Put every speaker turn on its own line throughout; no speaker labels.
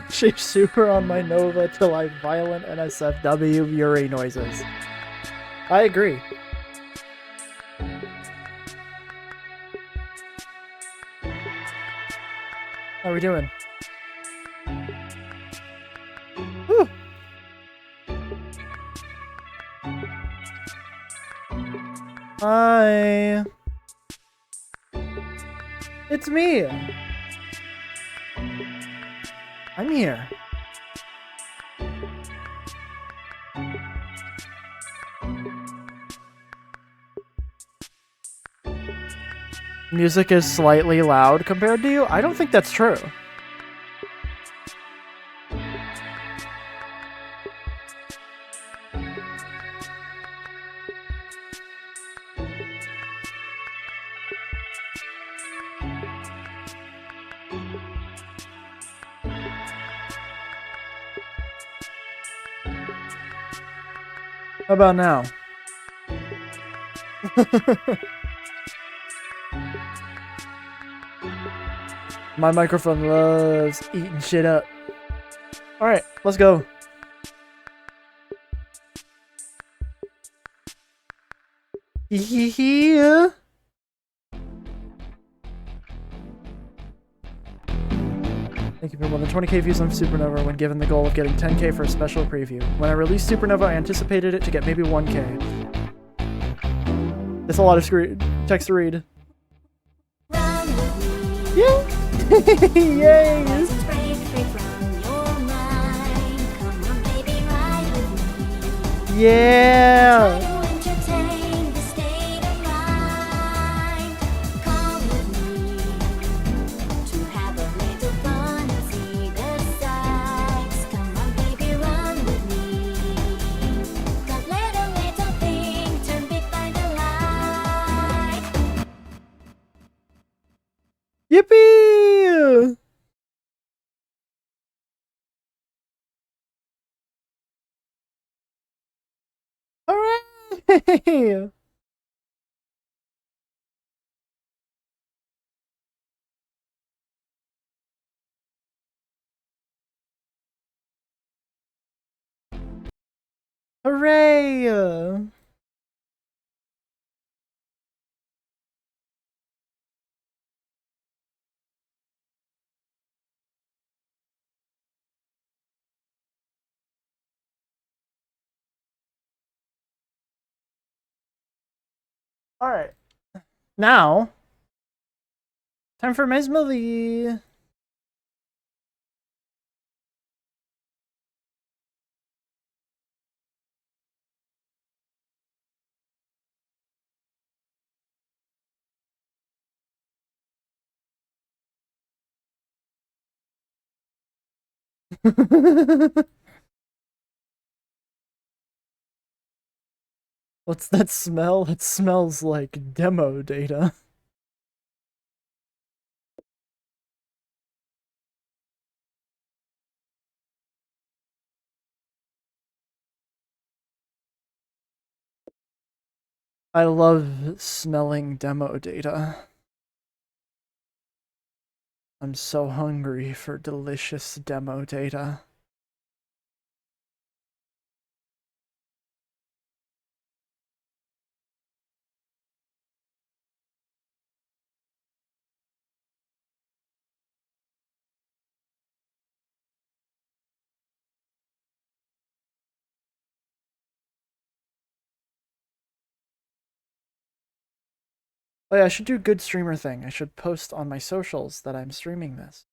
Change super on my Nova to like violent NSFW Yuri noises. I agree. How are we doing? Whew. Hi. It's me. I'm here. Music is slightly loud compared to you? I don't think that's true. How about now? My microphone loves eating shit up. Alright, let's go. Yeah. Thank you for more than 20k views on Supernova when given the goal of getting 10k for a special preview. When I released Supernova, I anticipated it to get maybe 1k. That's a lot of text to read. Yeah. Yay! Yeah! Yippee! Hooray! Hooray! Alright. Now, time for MESMALIE. What's that smell? It smells like demo data. I love smelling demo data. I'm so hungry for delicious demo data. Oh yeah, I should do a good streamer thing. I should post on my socials that I'm streaming this.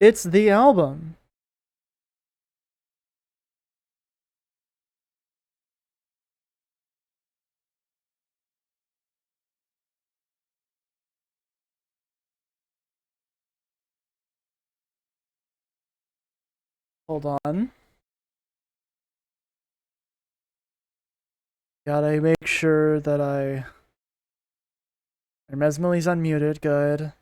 It's the album. Hold on. Gotta make sure that MESMALIE's unmuted, good.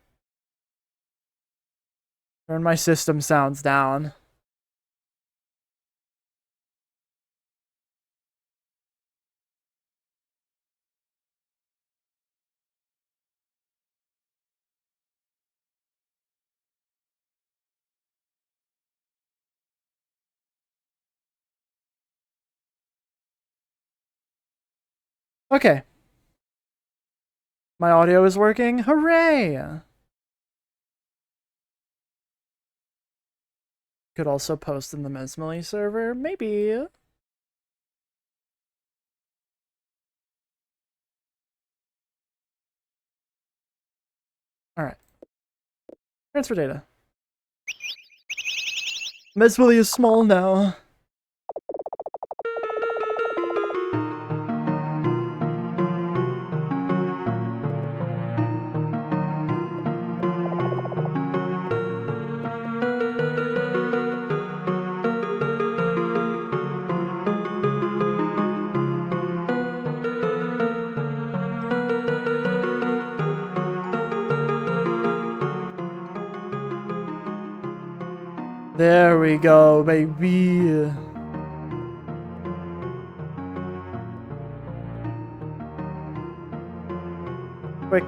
Turn my system sounds down. Okay. My audio is working. Hooray! Could also post in the MESMALIE server, maybe. Alright. Transfer data. MESMALIE is small now. There we go, baby. Quick.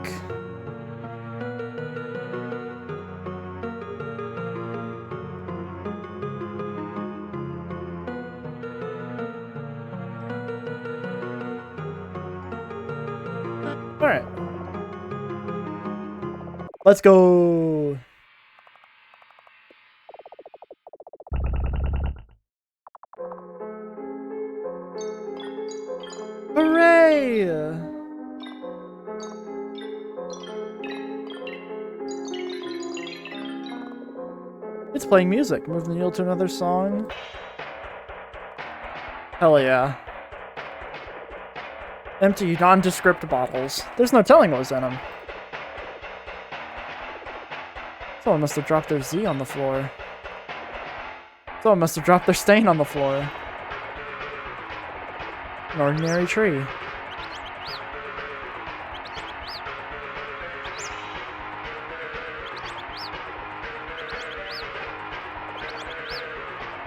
Alright. Let's go. Hooray! It's playing music. Move the needle to another song. Hell yeah. Empty, nondescript bottles. There's no telling what was in them. Someone must have dropped their Z on the floor. Someone must have dropped their stain on the floor. An ordinary tree.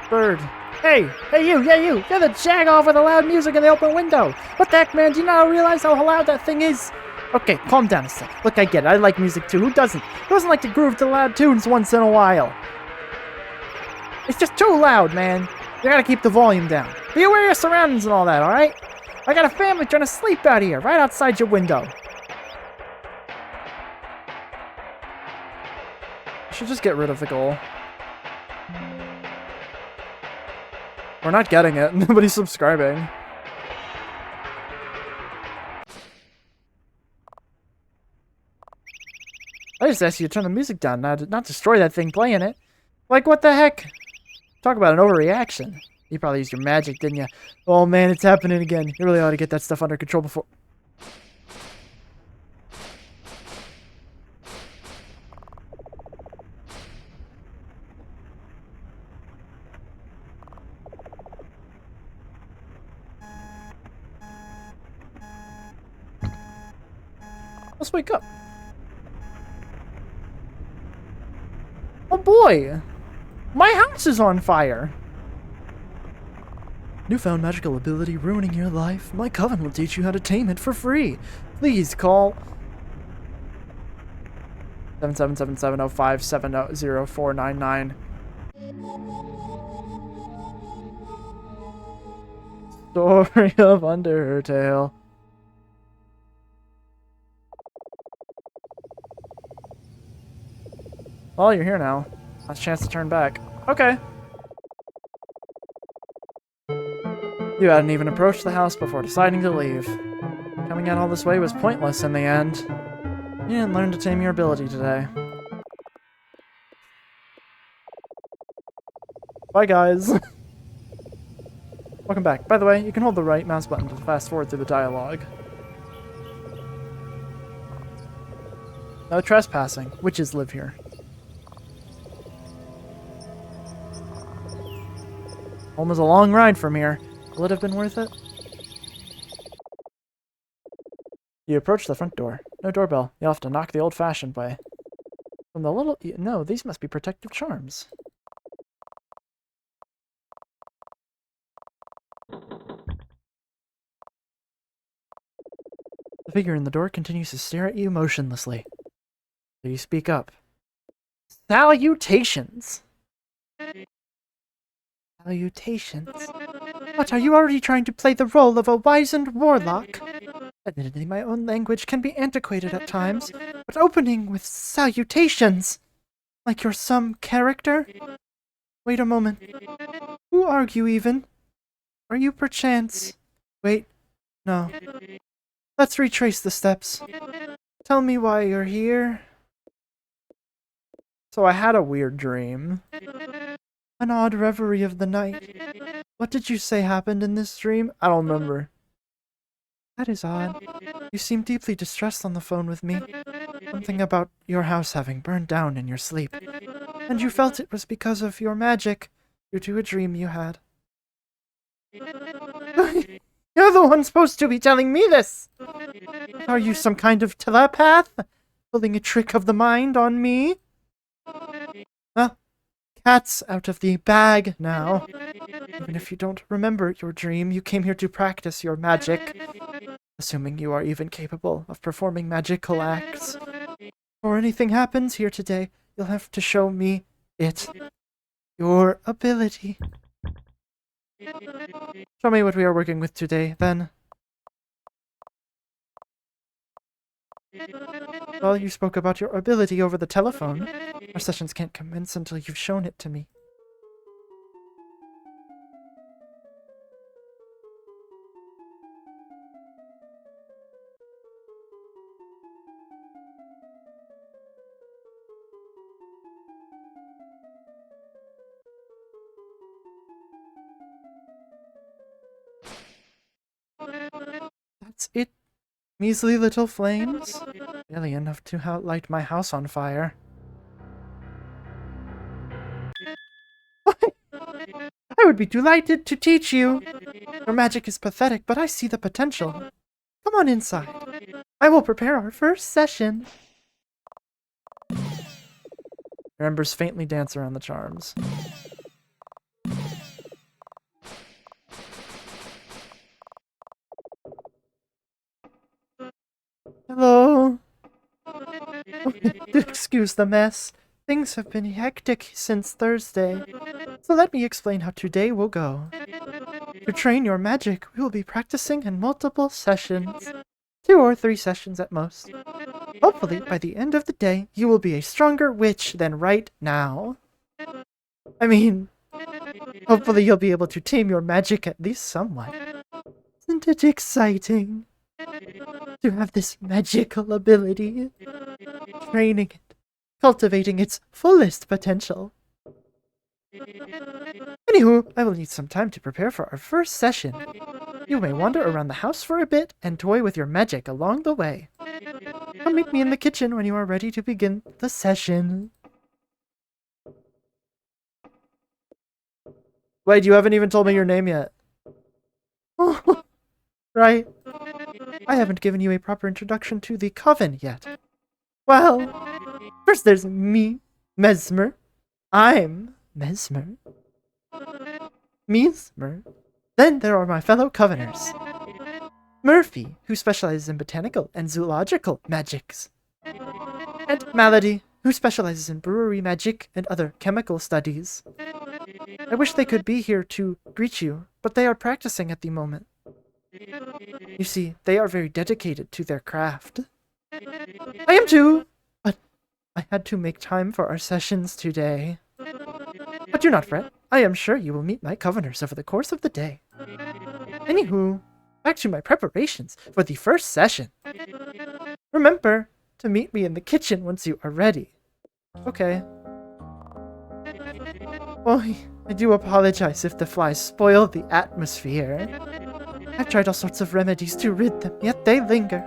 Bird. Hey! Hey you! Yeah you! You're the jag-off with the loud music in the open window! What the heck, man? Do you not realize how loud that thing is? Okay, calm down a sec. Look, I get it. I like music too. Who doesn't? Who doesn't like to groove to loud tunes once in a while? It's just too loud, man. You gotta keep the volume down. Be aware of your surroundings and all that, alright? I got a family trying to sleep out here, right outside your window. I should just get rid of the goal. We're not getting it. Nobody's subscribing. I just asked you to turn the music down, not destroy that thing playing it. Like, what the heck? Talk about an overreaction. You probably used your magic, didn't you? Oh man, it's happening again. You really ought to get that stuff under control before... Let's wake up. Oh boy! My house is on fire! Newfound magical ability ruining your life? My coven will teach you how to tame it for free. Please call 777-705-70499. Story of Undertale. Oh, you're here now. Last chance to turn back. Okay. You hadn't even approached the house before deciding to leave. Coming out all this way was pointless in the end. You didn't learn to tame your ability today. Bye, guys. Welcome back. By the way, you can hold the right mouse button to fast forward through the dialogue. No trespassing. Witches live here. Home is a long ride from here. Will it have been worth it? You approach the front door. No doorbell. You'll have to knock the old-fashioned way. From the little... No, these must be protective charms. The figure in the door continues to stare at you motionlessly. So you speak up. Salutations! Salutations? What, are you already trying to play the role of a wizened warlock? Admittedly, my own language can be antiquated at times, but opening with salutations! Like you're some character? Wait a moment. Who are you even? Are you perchance... Wait, no. Let's retrace the steps. Tell me why you're here. So I had a weird dream. An odd reverie of the night. What did you say happened in this dream? I don't remember. That is odd. You seem deeply distressed on the phone with me. Something about your house having burned down in your sleep. And you felt it was because of your magic, due to a dream you had. You're the one supposed to be telling me this! Are you some kind of telepath? Pulling a trick of the mind on me? Well, cat's out of the bag now. Even if you don't remember your dream, you came here to practice your magic. Assuming you are even capable of performing magical acts. Before anything happens here today, you'll have to show me it. Your ability. Show me what we are working with today, then. Well, you spoke about your ability over the telephone. Our sessions can't commence until you've shown it to me. That's it. Measly little flames? Barely enough to light my house on fire. I would be delighted to teach you. Your magic is pathetic, but I see the potential. Come on inside. I will prepare our first session. Your embers faintly dance around the charms. Hello. Excuse the mess. Things have been hectic since Thursday. So let me explain how today will go. To train your magic, we will be practicing in multiple sessions. 2 or 3 sessions at most. Hopefully, by the end of the day, you will be a stronger witch than right now. I mean, hopefully you'll be able to tame your magic at least somewhat. Isn't it exciting? To have this magical ability. Training it. Cultivating its fullest potential. Anywho, I will need some time to prepare for our first session. You may wander around the house for a bit and toy with your magic along the way. Come meet me in the kitchen when you are ready to begin the session. Wait, you haven't even told me your name yet. Oh, right. I haven't given you a proper introduction to the coven yet. Well, first there's me, Mesmer. I'm Mesmer. Mesmer. Then there are my fellow coveners. Murphy, who specializes in botanical and zoological magics. And Malady, who specializes in brewery magic and other chemical studies. I wish they could be here to greet you, but they are practicing at the moment. You see, they are very dedicated to their craft. I am too, but I had to make time for our sessions today. But do not fret, I am sure you will meet my coveners over the course of the day. Anywho, back to my preparations for the first session. Remember to meet me in the kitchen once you are ready. Okay. Boy, I do apologize if the flies spoil the atmosphere. I've tried all sorts of remedies to rid them, yet they linger.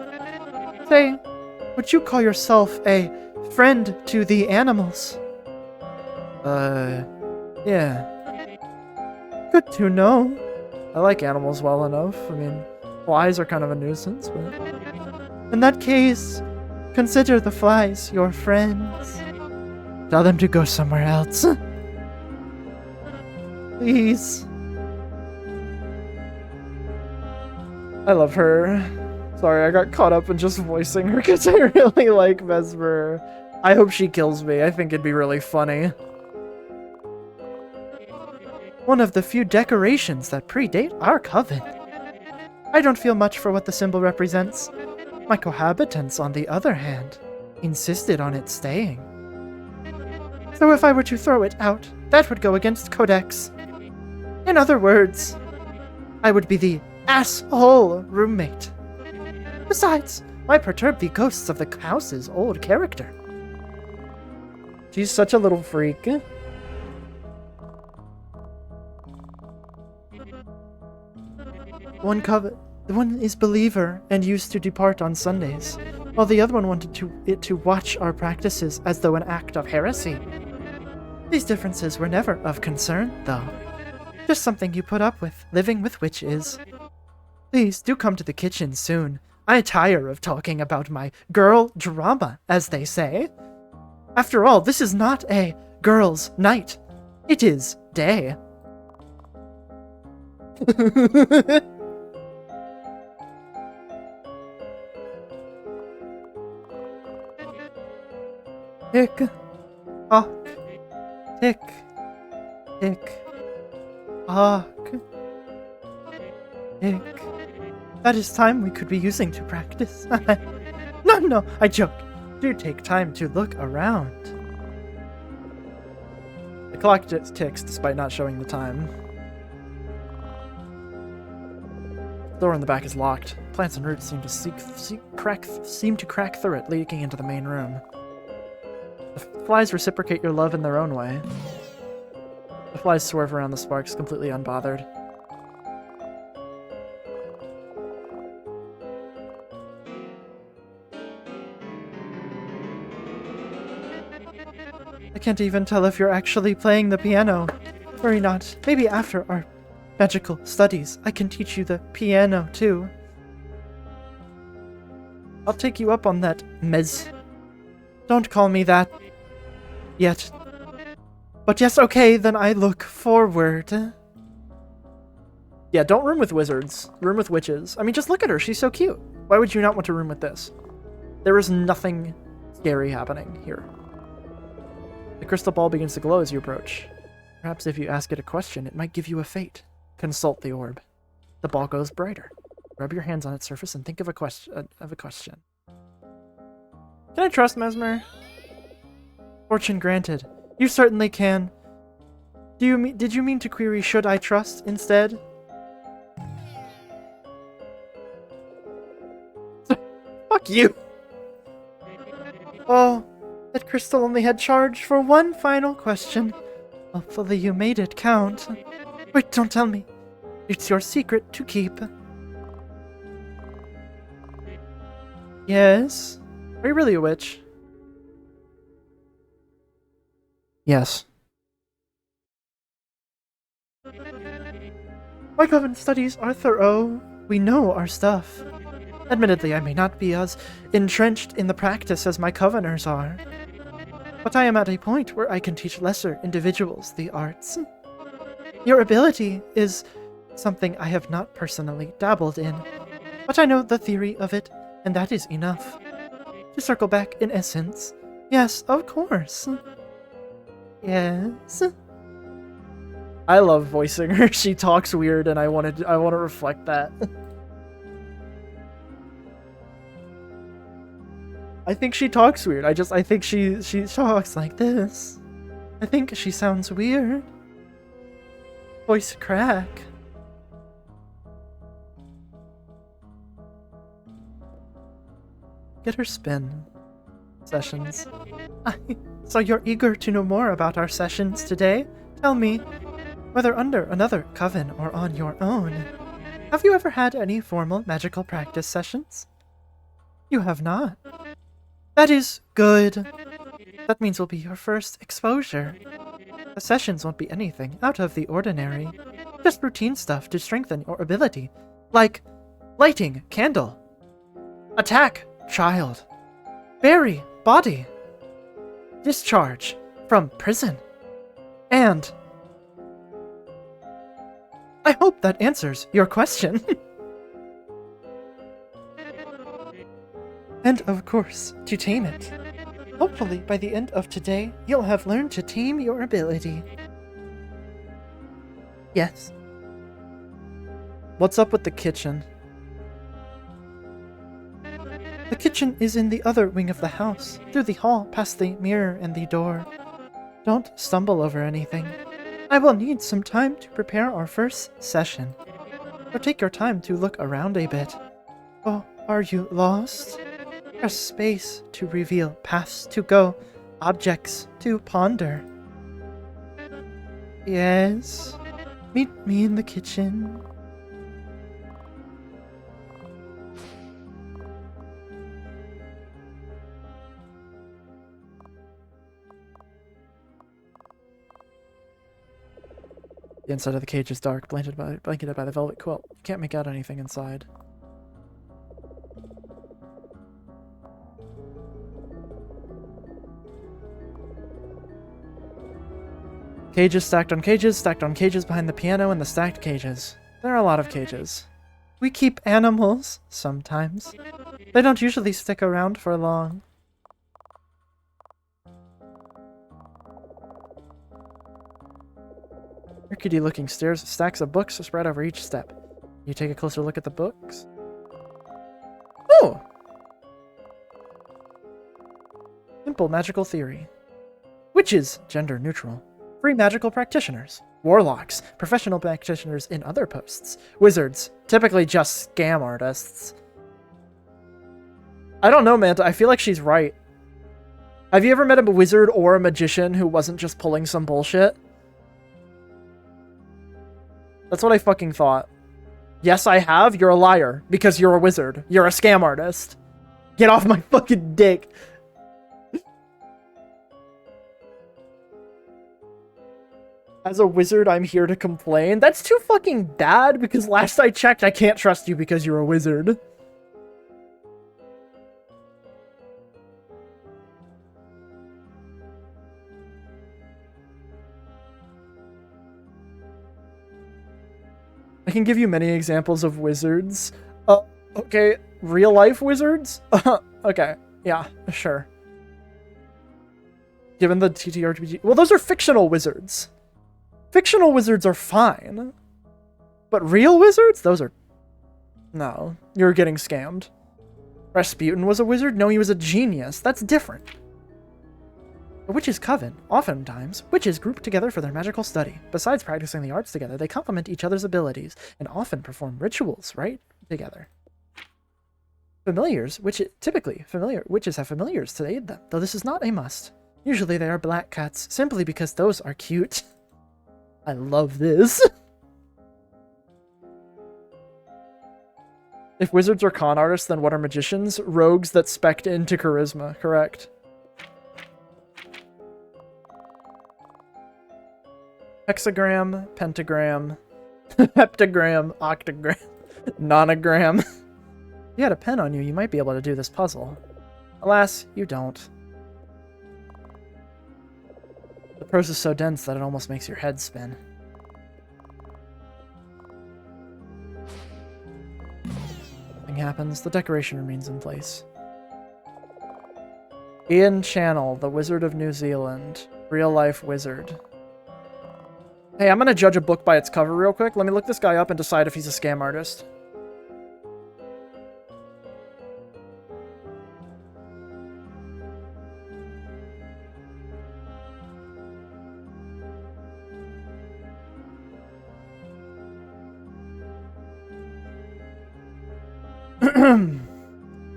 Say, would you call yourself a friend to the animals? Yeah. Good to know. I like animals well enough. I mean, flies are kind of a nuisance, but... In that case, consider the flies your friends. Tell them to go somewhere else. Please. I love her. Sorry, I got caught up in just voicing her because I really like Mesmer. I hope she kills me. I think it'd be really funny. One of the few decorations that predate our coven. I don't feel much for what the symbol represents. My cohabitants, on the other hand, insisted on it staying. So if I were to throw it out, that would go against Codex. In other words, I would be the asshole roommate. Besides, why perturb the ghosts of the house's old character? She's such a little freak. One is believer and used to depart on Sundays, while the other one wanted it to watch our practices as though an act of heresy. These differences were never of concern, though. Just something you put up with, living with witches. Please do come to the kitchen soon. I tire of talking about my girl drama, as they say. After all, this is not a girl's night. It is day. Tick, tock, tick, tick, tock, tick. That is time we could be using to practice. No, I joke. Do take time to look around. The clock just ticks despite not showing the time. The door in the back is locked. Plants and roots seem to crack through it, leaking into the main room. The flies reciprocate your love in their own way. The flies swerve around the sparks, completely unbothered. I can't even tell if you're actually playing the piano. Worry not. Maybe after our magical studies, I can teach you the piano too. I'll take you up on that, Mez. Don't call me that yet. But yes, okay, then I look forward. Yeah, don't room with wizards. Room with witches. I mean, just look at her. She's so cute. Why would you not want to room with this? There is nothing scary happening here. The crystal ball begins to glow as you approach. Perhaps if you ask it a question, it might give you a fate. Consult the orb. The ball goes brighter. Rub your hands on its surface and think of a question. Can I trust Mesmer? Fortune granted. You certainly can. Did you mean to query should I trust instead? Fuck you! Oh, that crystal only had charge for one final question. Hopefully you made it count. Wait, don't tell me. It's your secret to keep. Yes? Are you really a witch? Yes. My coven studies are thorough. We know our stuff. Admittedly, I may not be as entrenched in the practice as my coveners are, but I am at a point where I can teach lesser individuals the arts. Your ability is something I have not personally dabbled in, but I know the theory of it, and that is enough. To circle back, in essence, yes, of course. Yes. I love voicing her. She talks weird, and I want to reflect that. I think she talks weird. I think she talks like this. I think she sounds weird. Voice crack. Get her spin. Sessions. So you're eager to know more about our sessions today? Tell me, Whether under another coven or on your own. Have you ever had any formal magical practice sessions? You have not. That is good. That means will be your first exposure. The sessions won't be anything out of the ordinary. Just routine stuff to strengthen your ability. Like lighting candle. Attack child. Bury body. Discharge from prison. And I hope that answers your question. And of course, to tame it. Hopefully, by the end of today, you'll have learned to tame your ability. Yes. What's up with the kitchen? The kitchen is in the other wing of the house, through the hall, past the mirror and the door. Don't stumble over anything. I will need some time to prepare our first session. So take your time to look around a bit. Oh, are you lost? Press space to reveal paths to go, objects to ponder. Yes. Meet me in the kitchen. The inside of the cage is dark, blanketed by the velvet quilt. You can't make out anything inside. Cages stacked on cages behind the piano and the stacked cages. There are a lot of cages. We keep animals, sometimes. They don't usually stick around for long. Rickety-looking stairs, stacks of books spread over each step. You take a closer look at the books. Oh! Simple magical theory. Witches, gender neutral. Free magical practitioners. Warlocks, professional practitioners in other posts. Wizards, typically just scam artists. I don't know, Manta. I feel like she's right. Have you ever met a wizard or a magician who wasn't just pulling some bullshit? That's what I fucking thought. Yes, I have. You're a liar. Because you're a wizard. You're a scam artist. Get off my fucking dick. As a wizard, I'm here to complain. That's too fucking bad, because last I checked, I can't trust you because you're a wizard. I can give you many examples of wizards. Okay, real life wizards? Okay, yeah, sure. Given the TTRPG... Well, those are fictional wizards. Fictional wizards are fine. But real wizards? Those are... No, you're getting scammed. Rasputin was a wizard? No, he was a genius. That's different. A witch's coven. Oftentimes, witches group together for their magical study. Besides practicing the arts together, they complement each other's abilities and often perform rituals, right? Together. Familiars, witches have familiars to aid them, though this is not a must. Usually they are black cats, simply because those are cute. I love this. If wizards are con artists, then what are magicians? Rogues that spect into charisma, correct? Hexagram, pentagram, heptagram, octagram, nonogram. If you had a pen on you, you might be able to do this puzzle. Alas, you don't. The prose is so dense that it almost makes your head spin. Nothing happens. The decoration remains in place. Ian Channel, the Wizard of New Zealand. Real-life wizard. Hey, I'm gonna judge a book by its cover real quick. Let me look this guy up and decide if he's a scam artist.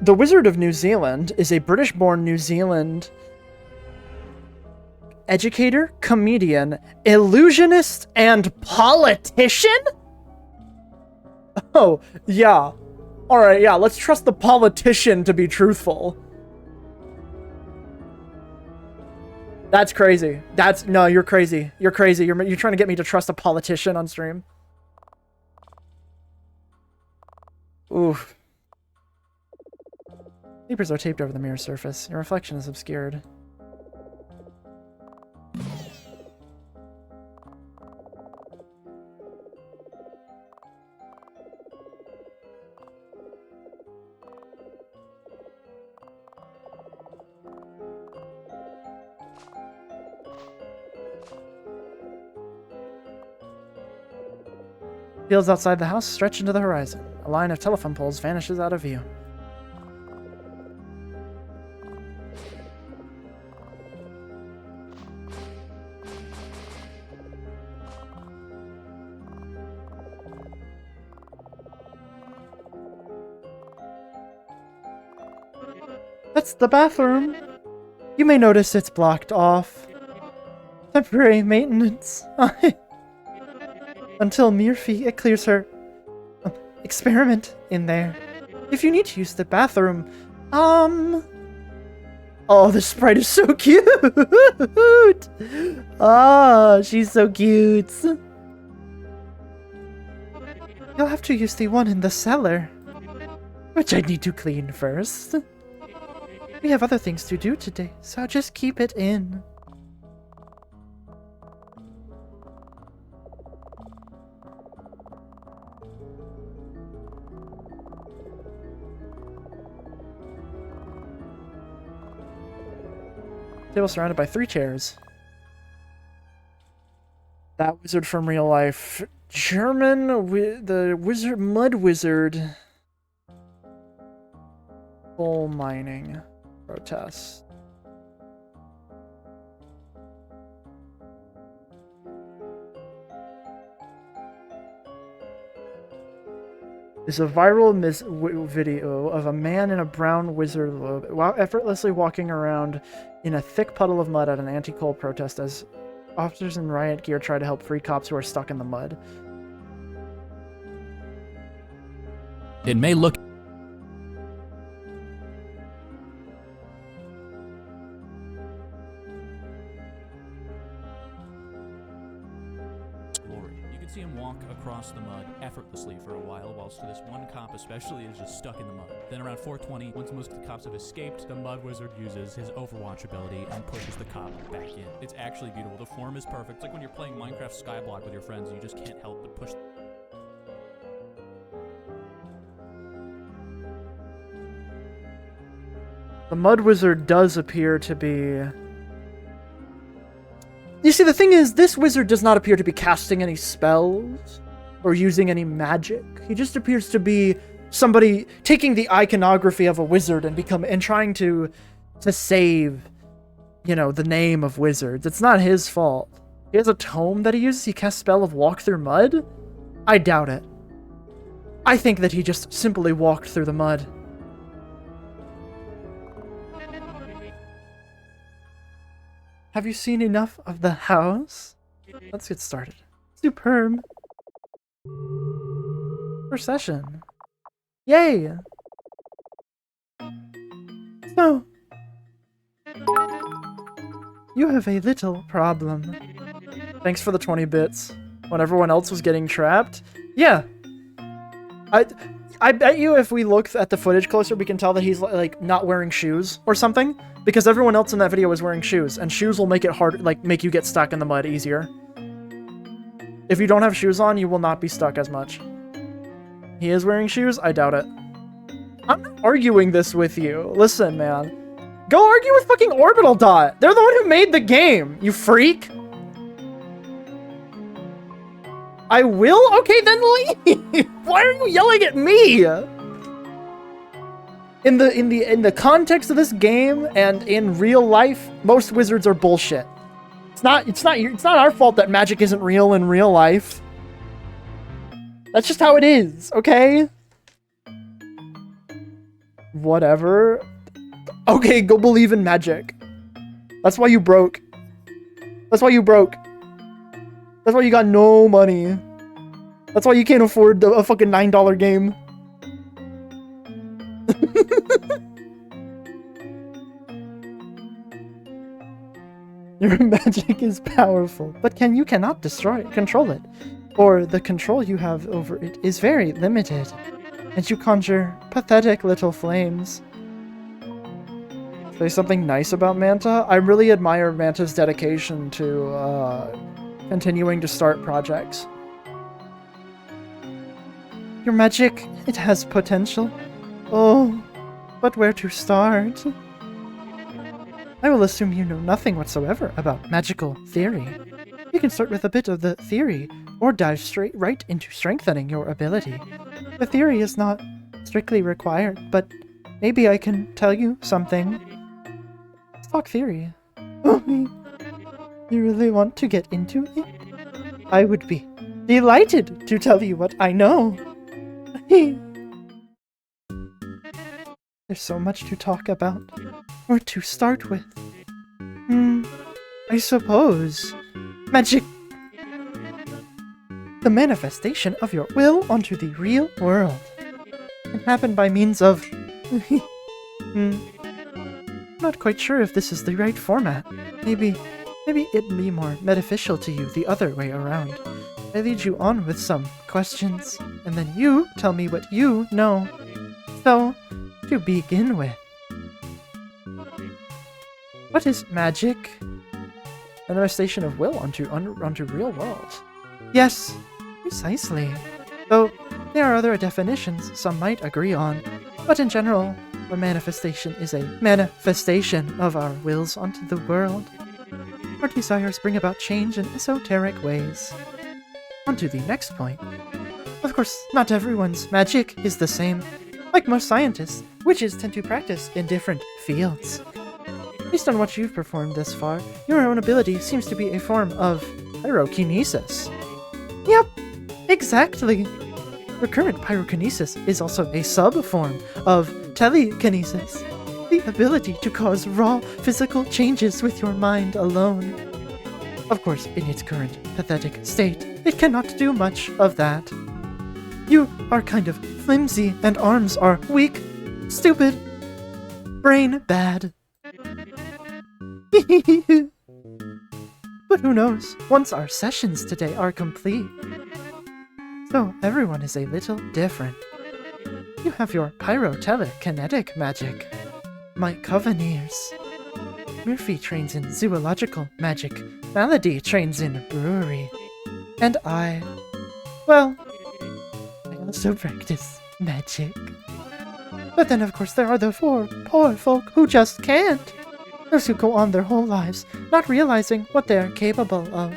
The Wizard of New Zealand is a British-born New Zealand educator, comedian, illusionist, and politician? Oh, yeah. Alright, yeah, let's trust the politician to be truthful. That's crazy. No, you're crazy. You're crazy. You're trying to get me to trust a politician on stream. Oof. Papers are taped over the mirror surface. Your reflection is obscured. Fields outside the house stretch into the horizon. A line of telephone poles vanishes out of view. That's the bathroom. You may notice it's blocked off. Temporary maintenance. Until Murphy clears her experiment in there. If you need to use the bathroom, oh, the sprite is so cute. Oh, she's so cute. You'll have to use the one in the cellar, which I need to clean first. We have other things to do today, so just keep it in. Table surrounded by 3 chairs. That wizard from real life. German, the wizard, mud wizard. Coal mining protest. There's a viral video of a man in a brown wizard robe effortlessly walking around in a thick puddle of mud at an anti-coal protest as officers in riot gear try to help free cops who are stuck in the mud.
It may look see him walk across the mud effortlessly for a whilst this one cop especially is just stuck in the mud. Then around 4:20, once most of the cops have escaped, the mud wizard uses his Overwatch ability and pushes the cop back in. It's actually beautiful. The form is perfect. It's like when you're playing Minecraft Skyblock with your friends and you just can't help but push.
The mud wizard does appear to be... You see, the thing is, this wizard does not appear to be casting any spells or using any magic. He just appears to be somebody taking the iconography of a wizard and trying to save, you know, the name of wizards. It's not his fault. He has a tome that he uses. He casts spell of walk through mud. I doubt it. I think that he just simply walked through the mud. Have you seen enough of the house? Let's get started. Superb. First session. Yay! So, you have a little problem. Thanks for the 20 bits. When everyone else was getting trapped? Yeah. I bet you if we look at the footage closer, we can tell that he's like not wearing shoes or something. Because everyone else in that video was wearing shoes, and shoes will make it hard, like, make you get stuck in the mud easier. If you don't have shoes on, you will not be stuck as much. He is wearing shoes? I doubt it. I'm not arguing this with you. Listen, man. Go argue with fucking Orbital Dot. They're the one who made the game, you freak. I will? Okay, then leave. Why are you yelling at me? In the context of this game and in real life, most wizards are bullshit. It's not our fault that magic isn't real in real life. That's just how it is, okay? Whatever. Okay, go believe in magic. That's why you broke. That's why you broke. That's why you got no money. That's why you can't afford a fucking $9 game. Your magic is powerful, but you cannot control it. Or the control you have over it is very limited. And you conjure pathetic little flames. Say something nice about Manta? I really admire Manta's dedication to continuing to start projects. Your magic, it has potential. Oh, but where to start? I will assume you know nothing whatsoever about magical theory. You can start with a bit of the theory, or dive right into strengthening your ability. The theory is not strictly required, but maybe I can tell you something. Let's talk theory. Oh, you really want to get into it? I would be delighted to tell you what I know. There's so much to talk about, or to start with. I suppose magic. The manifestation of your will onto the real world can happen by means of... Not quite sure if this is the right format. Maybe it'd be more beneficial to you the other way around. I lead you on with some questions, and then you tell me what you know. So, to begin with, what is magic? Manifestation of will onto real world. Yes, precisely. Though there are other definitions some might agree on, but in general, a manifestation is a manifestation of our wills onto the world. Our desires bring about change in esoteric ways. On to the next point. Of course, not everyone's magic is the same. Like most scientists, witches tend to practice in different fields. Based on what you've performed thus far, your own ability seems to be a form of pyrokinesis. Yep, exactly. Recurrent pyrokinesis is also a sub-form of telekinesis, the ability to cause raw physical changes with your mind alone. Of course, in its current pathetic state, it cannot do much of that. You are kind of flimsy, and arms are weak, stupid, brain bad. But who knows, once our sessions today are complete. So everyone is a little different. You have your pyrotelekinetic magic. My Coveneers. Murphy trains in zoological magic. Malady trains in brewery. And I also practice magic. But then of course there are the poor folk who just can't. Those who go on their whole lives not realizing what they are capable of.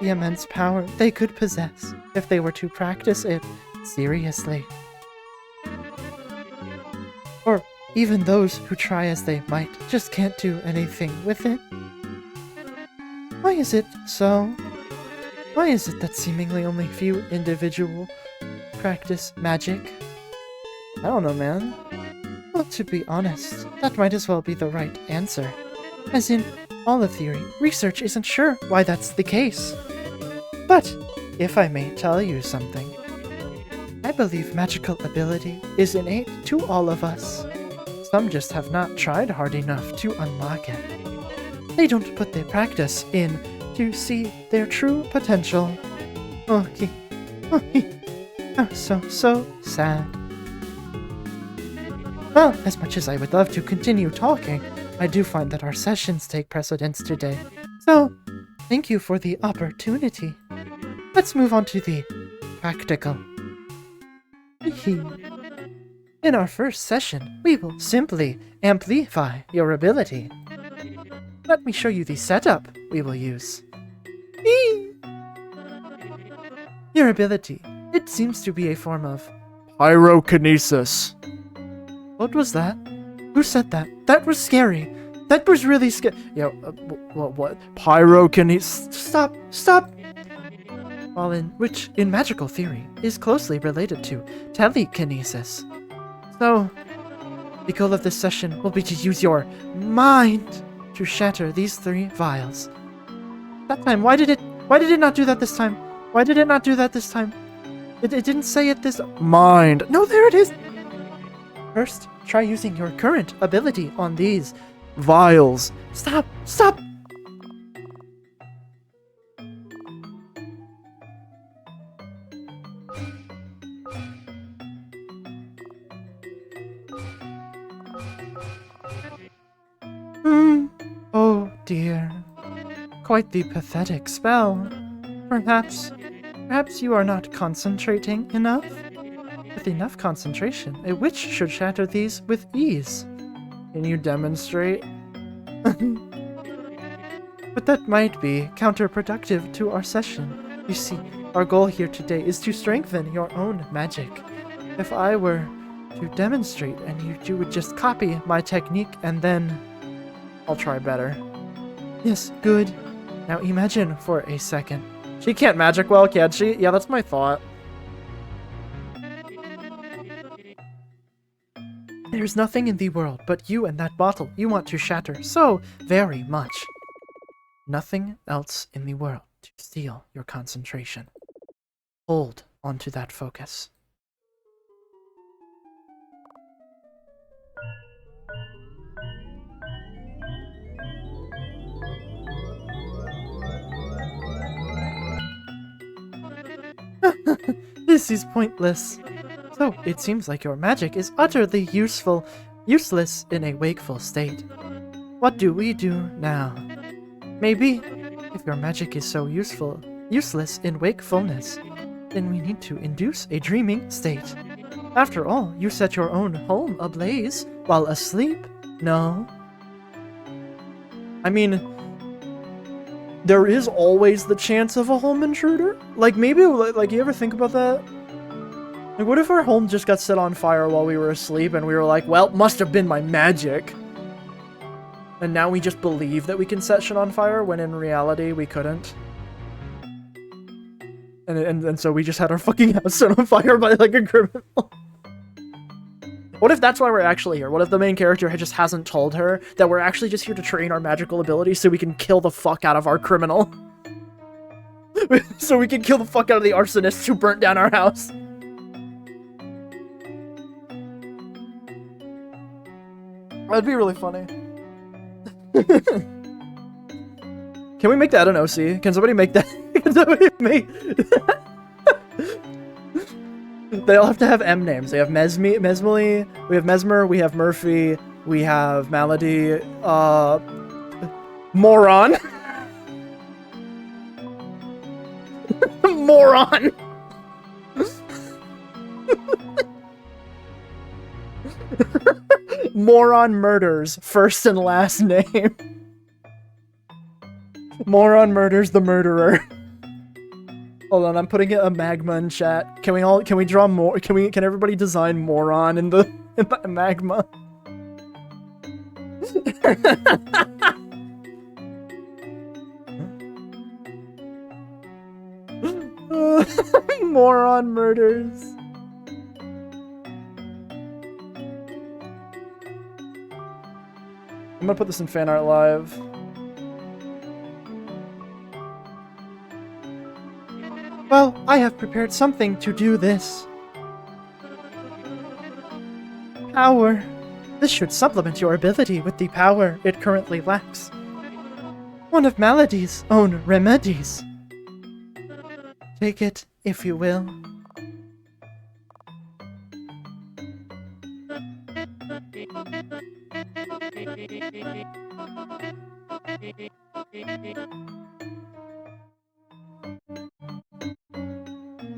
The immense power they could possess if they were to practice it seriously. Or even those who try as they might just can't do anything with it. Why is it so? Why is it that seemingly only few individuals practice magic? I don't know, man. Well, to be honest, that might as well be the right answer. As in, all of theory, research isn't sure why that's the case. But, if I may tell you something, I believe magical ability is innate to all of us. Some just have not tried hard enough to unlock it. They don't put their practice in to see their true potential. Okay. Oh, so sad. Well, as much as I would love to continue talking, I do find that our sessions take precedence today. So, thank you for the opportunity. Let's move on to the practical. In our first session, we will simply amplify your ability. Let me show you the setup we will use. Your ability, it seems to be a form of pyrokinesis. What was that? Who said that? That was scary. That was really scary. Yo, what? Pyrokinesis? Stop! Which, in magical theory, is closely related to telekinesis. So, the goal of this session will be to use your mind to shatter these 3 vials. that time? Why did it not do that this time? Why did it not do that this time? It didn't say it this... Mind. No, there it is! First, try using your current ability on these vials. Stop! Stop! Oh dear. Quite the pathetic spell. Perhaps you are not concentrating enough? With enough concentration, a witch should shatter these with ease. Can you demonstrate? But that might be counterproductive to our session. You see, our goal here today is to strengthen your own magic. If I were to demonstrate and you would just copy my technique and then... I'll try better. Yes, good. Now imagine for a second. She can't magic well, can she? Yeah, that's my thought. There's nothing in the world but you and that bottle you want to shatter so very much. Nothing else in the world to steal your concentration. Hold onto that focus. This is pointless. So, it seems like your magic is utterly useless in a wakeful state. What do we do now? Maybe, if your magic is so useless in wakefulness, then we need to induce a dreaming state. After all, you set your own home ablaze while asleep, no? I mean, there is always the chance of a home intruder. Like, maybe, like, you ever think about that? Like, what if our home just got set on fire while we were asleep and we were like, well, must have been my magic. And now we just believe that we can set shit on fire when in reality we couldn't. And so we just had our fucking house set on fire by, like, a criminal. What if that's why we're actually here? What if the main character just hasn't told her that we're actually just here to train our magical abilities so we can kill the fuck out of our criminal? So we can kill the fuck out of the arsonists who burnt down our house. That'd be really funny. Can we make that an OC? Can somebody make that? Can somebody make... They all have to have M names. They have MESMALIE, we have Mesmer, we have Murphy, we have Malady, Moron. Moron. Moron murders, first and last name. Moron murders the murderer. Hold on, I'm putting a magma in chat. Can we draw more? Can everybody design moron in the magma? Moron murders. I'm gonna put this in fan art live. Well, I have prepared something to do this. Power. This should supplement your ability with the power it currently lacks. One of Malady's own remedies. Take it, if you will.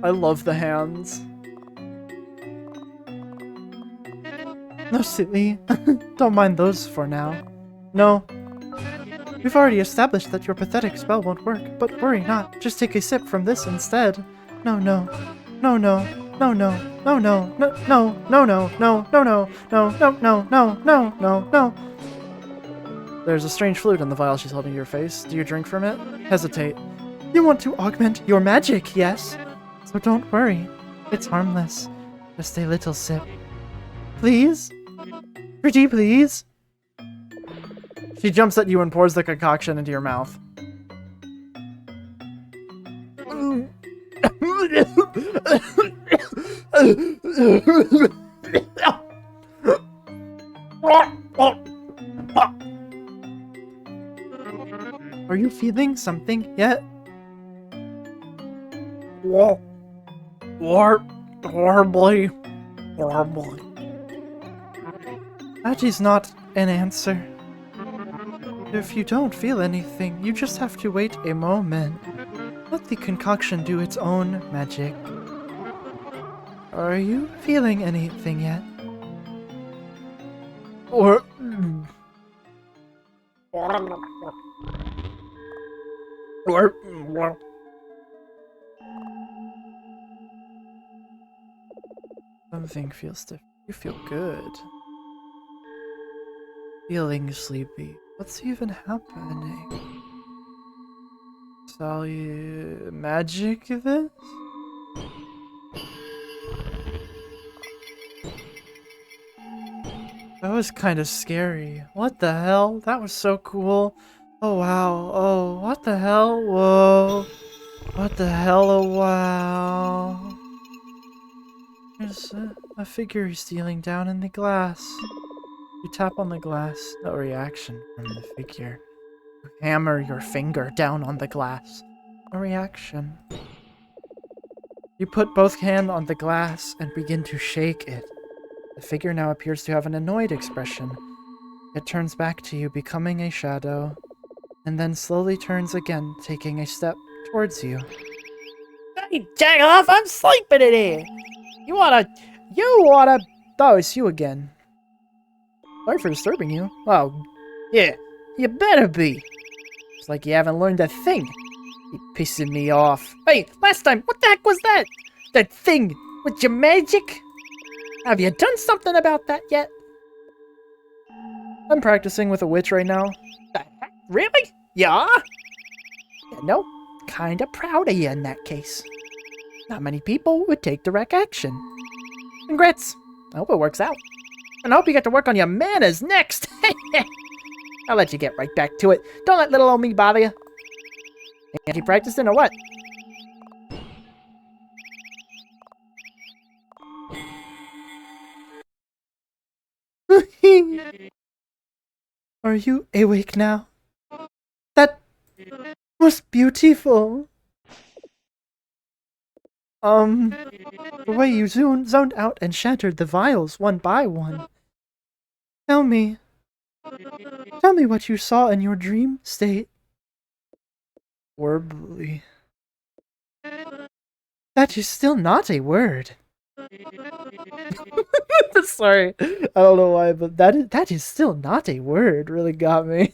I love the hands. No, silly. Don't mind those for now. No. We've already established that your pathetic spell won't work, but worry not. Just take a sip from this instead. No, no. No, no. No, no. No, no. No, no. No, no. No, no, no. No, no, no, no, no, no, no. There's a strange fluid in the vial she's holding to your face. Do you drink from it? Hesitate. You want to augment your magic, yes? So don't worry. It's harmless. Just a little sip. Please? Pretty please? She jumps at you and pours the concoction into your mouth. Are you feeling something yet? Horribly. That is not an answer. If you don't feel anything, you just have to wait a moment. Let the concoction do its own magic. Are you feeling anything yet? Or... Something feels different. You feel good. Feeling sleepy. What's even happening? Sally... magic this? That was kind of scary. What the hell? That was so cool. Oh wow. Oh, what the hell? Whoa. What the hell? Oh wow. There's a figure stealing down in the glass. You tap on the glass. No reaction from the figure. You hammer your finger down on the glass. No reaction. You put both hands on the glass and begin to shake it. The figure now appears to have an annoyed expression. It turns back to you, becoming a shadow, and then slowly turns again, taking a step towards you.
Hey, jack off! I'm sleeping in here! You wanna...
Oh, it's you again. Sorry for disturbing you.
Oh, yeah, you better be. It's like you haven't learned a thing. You're pissing me off. Hey, last time, what the heck was that? That thing with your magic? Have you done something about that yet?
I'm practicing with a witch right now.
The heck? Really? Yeah? You know, kinda proud of you in that case. Not many people would take direct action. Congrats. I hope it works out. And I hope you get to work on your manners next. I'll let you get right back to it. Don't let little old me bother you. And you practicing or what?
Are you awake now? That was beautiful. The way you zoned out and shattered the vials one by one. Tell me what you saw in your dream state. Warbly. That is still not a word. Sorry, I don't know why, but that is still not a word. Really got me.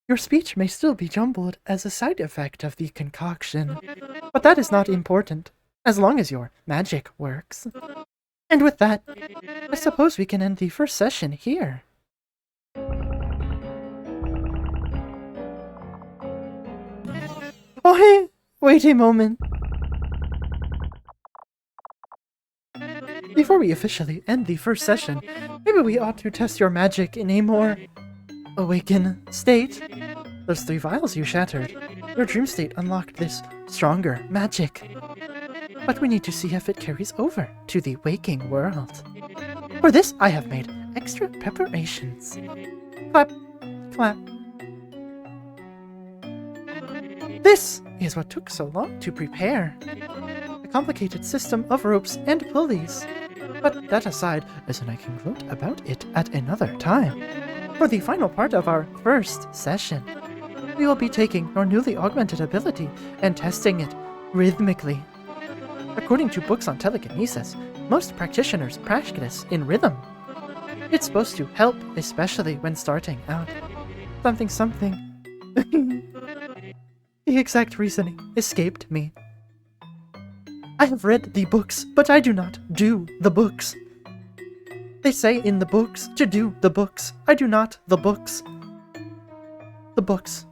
Your speech may still be jumbled as a side effect of the concoction, but that is not important, as long as your magic works. And with that, I suppose we can end the first session here. Oh hey, wait a moment. Before we officially end the first session, maybe we ought to test your magic in a more awakened state. Those 3 vials you shattered. Your dream state unlocked this stronger magic. But we need to see if it carries over to the waking world. For this, I have made extra preparations. Clap, clap. This is what took so long to prepare. A complicated system of ropes and pulleys. But that aside, as I can gloat about it at another time. For the final part of our first session, we will be taking your newly augmented ability and testing it rhythmically. According to books on telekinesis, most practitioners practice in rhythm. It's supposed to help, especially when starting out. Something. The exact reasoning escaped me. I have read the books, but I do not do the books. They say in the books to do the books. I do not the books. The books.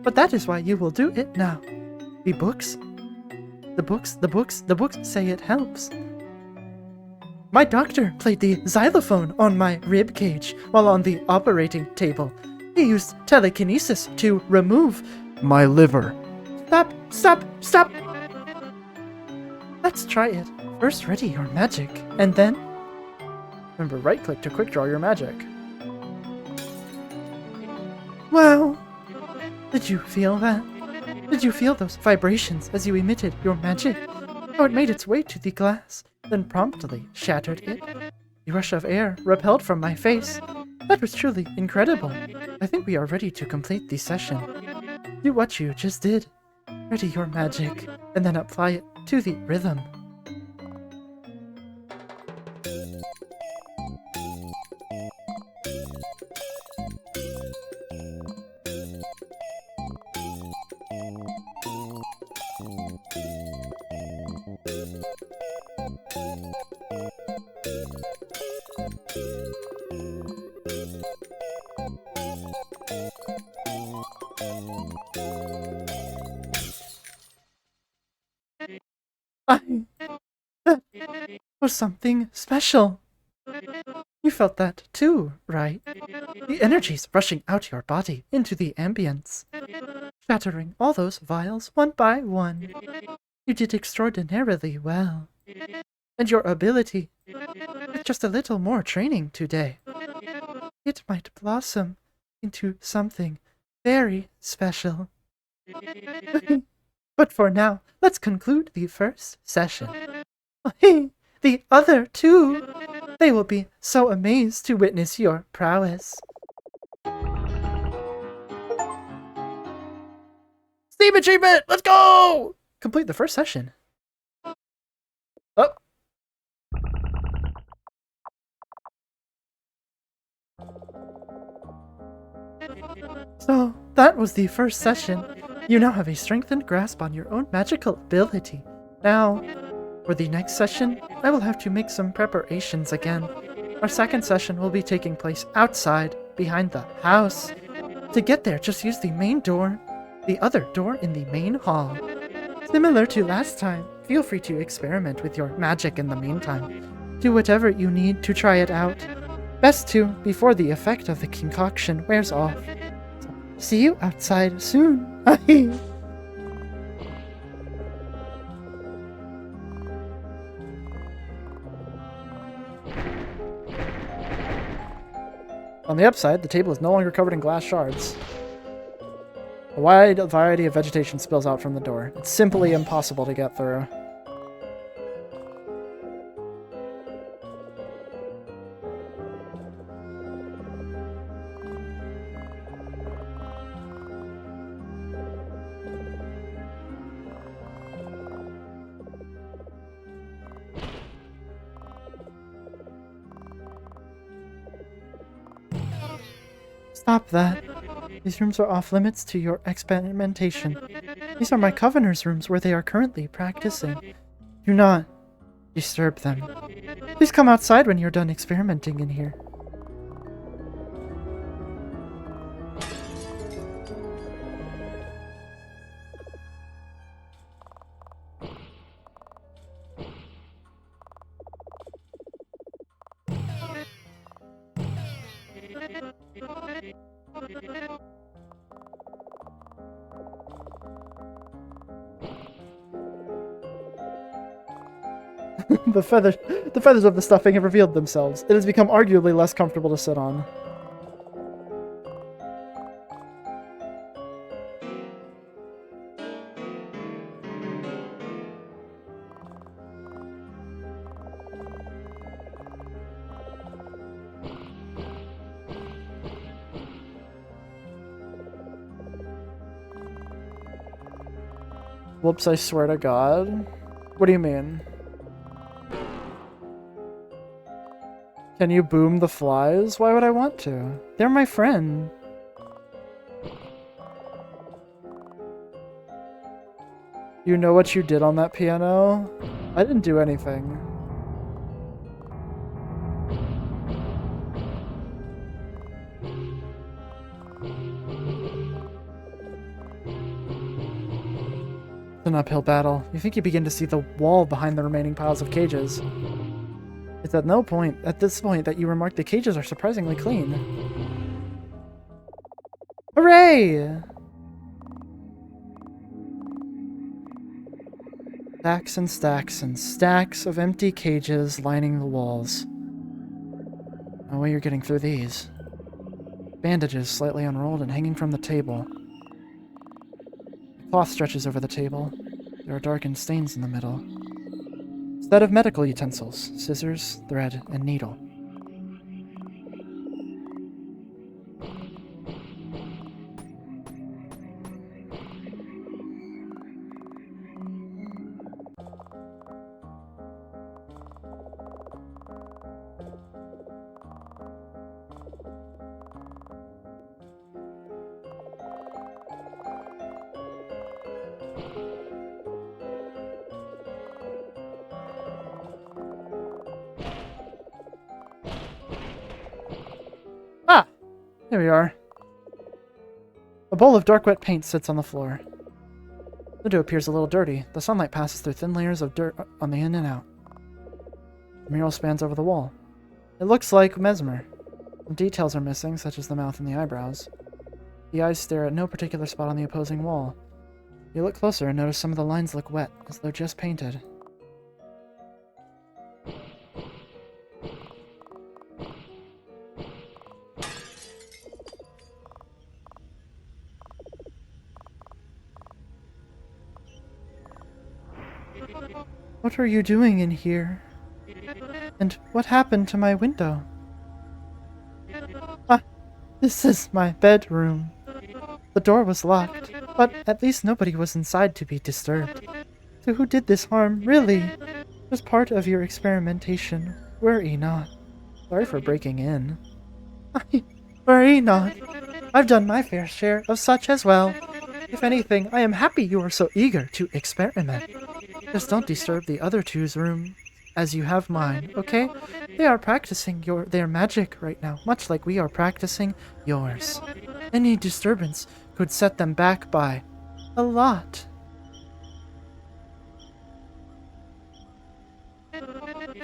But that is why you will do it now. The books say it helps. My doctor played the xylophone on my rib cage while on the operating table. He used telekinesis to remove my liver.
Stop! Stop! Stop! Let's try it. First ready your magic, and then...
Remember, right-click to quick-draw your magic.
Wow! Did you feel that? Did you feel those vibrations as you emitted your magic? How it made its way to the glass, then promptly shattered it? The rush of air repelled from my face. That was truly incredible. I think we are ready to complete the session. Do what you just did. Ready your magic, and then apply it to the rhythm. That was something special. You felt that too, right? The energies rushing out your body into the ambience, shattering all those vials one by one. You did extraordinarily well. And your ability, with just a little more training today, it might blossom into something very special. But for now, let's conclude the first session. The other two! They will be so amazed to witness your prowess.
Steam achievement! Let's go! Complete the first session. Oh.
So, that was the first session. You now have a strengthened grasp on your own magical ability. Now, for the next session, I will have to make some preparations again. Our second session will be taking place outside, behind the house. To get there, just use the main door, the other door in the main hall. Similar to last time, feel free to experiment with your magic in the meantime. Do whatever you need to try it out. Best to before the effect of the concoction wears off. So, see you outside soon.
On the upside, the table is no longer covered in glass shards. A wide variety of vegetation spills out from the door. It's simply impossible to get through.
Stop that. These rooms are off limits to your experimentation. These are my Covenant's rooms where they are currently practicing. Do not disturb them. Please come outside when you're done experimenting in here.
The feathers of the stuffing have revealed themselves. It has become arguably less comfortable to sit on. Whoops, I swear to God. What do you mean? Can you boom the flies? Why would I want to? They're my friend. You know what you did on that piano? I didn't do anything. It's an uphill battle. You think you begin to see the wall behind the remaining piles of cages. It's at this point that you remark the cages are surprisingly clean. Hooray! Stacks and stacks and stacks of empty cages lining the walls. No way you're getting through these. Bandages slightly unrolled and hanging from the table. A cloth stretches over the table. There are darkened stains in the middle. Instead of medical utensils, scissors, thread, and needle. Ah! Here we are. A bowl of dark wet paint sits on the floor. The window appears a little dirty. The sunlight passes through thin layers of dirt on the in and out. The mural spans over the wall. It looks like Mesmer. Some details are missing, such as the mouth and the eyebrows. The eyes stare at no particular spot on the opposing wall. You look closer and notice some of the lines look wet, as though just painted. What are you doing in here? And what happened to my window? Ah, this is my bedroom. The door was locked, but at least nobody was inside to be disturbed. So who did this harm, really? It was part of your experimentation. Worry not. Sorry for breaking in. Worry not. I've done my fair share of such as well. If anything, I am happy you are so eager to experiment. Just don't disturb the other two's room, as you have mine, okay? They are practicing their magic right now, much like we are practicing yours. Any disturbance could set them back by a lot.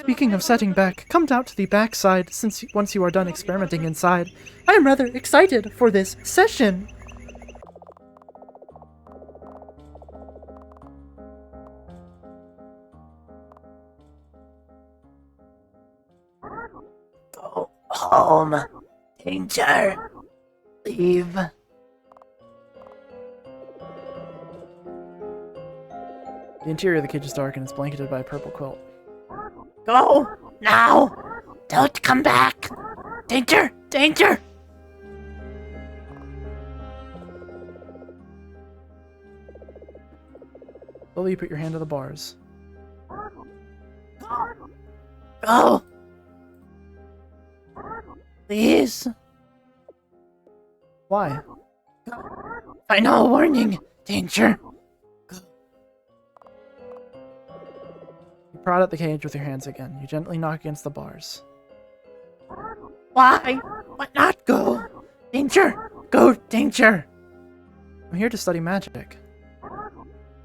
Speaking of setting back, come out to the backside once you are done experimenting inside. I am rather excited for this session.
Go home. Danger. Leave.
The interior of the cage is dark and it's blanketed by a purple quilt.
Go now. Don't come back. Danger. Danger.
Slowly you put your hand to the bars.
Go. Please.
Why?
Final warning. Danger.
You prod at the cage with your hands again. You gently knock against the bars.
Why? Why not go? Danger. Go, danger.
I'm here to study magic.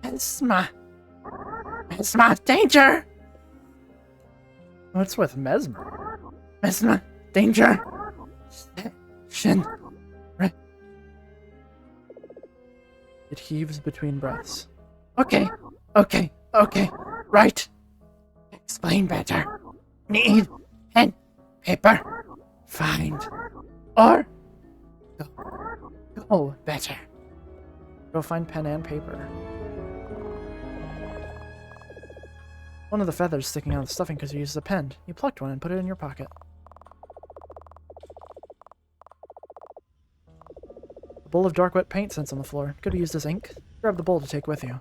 Mesma. Mesma, danger.
What's with Mesmer?
Mesma, danger. Shin.
It heaves between breaths.
Okay. Right. Explain better. Need pen, paper. Find. Or go better.
Go find pen and paper. One of the feathers sticking out of the stuffing because you used a pen. You plucked one and put it in your pocket. A bowl of dark wet paint sits on the floor. Could have used as ink. Grab the bowl to take with you.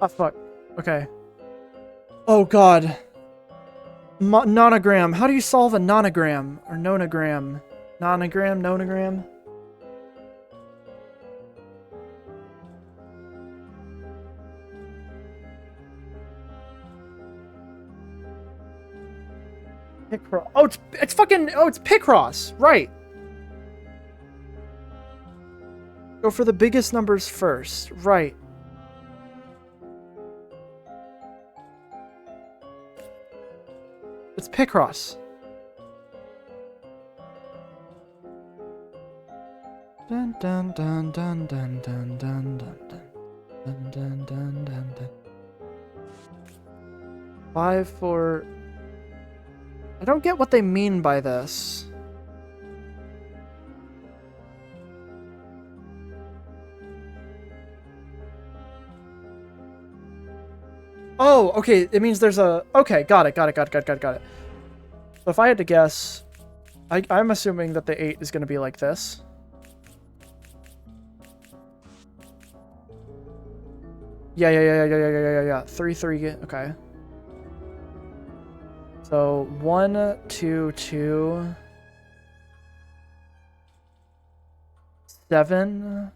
Oh, fuck. Okay. Oh, God. Nonogram. How do you solve a nonogram? Or nonogram? Nonogram? Nonogram? Picross. Oh, it's fucking... Oh, it's Picross. Right. Go for the biggest numbers first. Right. It's Picross. Dun dun dun dun dun dun dun dun dun dun dun dun dun. 5 for... I don't get what they mean by this. Oh, okay, it means there's a... Okay, got it. So if I had to guess, I'm assuming that the 8 is going to be like this. Yeah. 3, 3, okay. So 1, 2, 2, 7.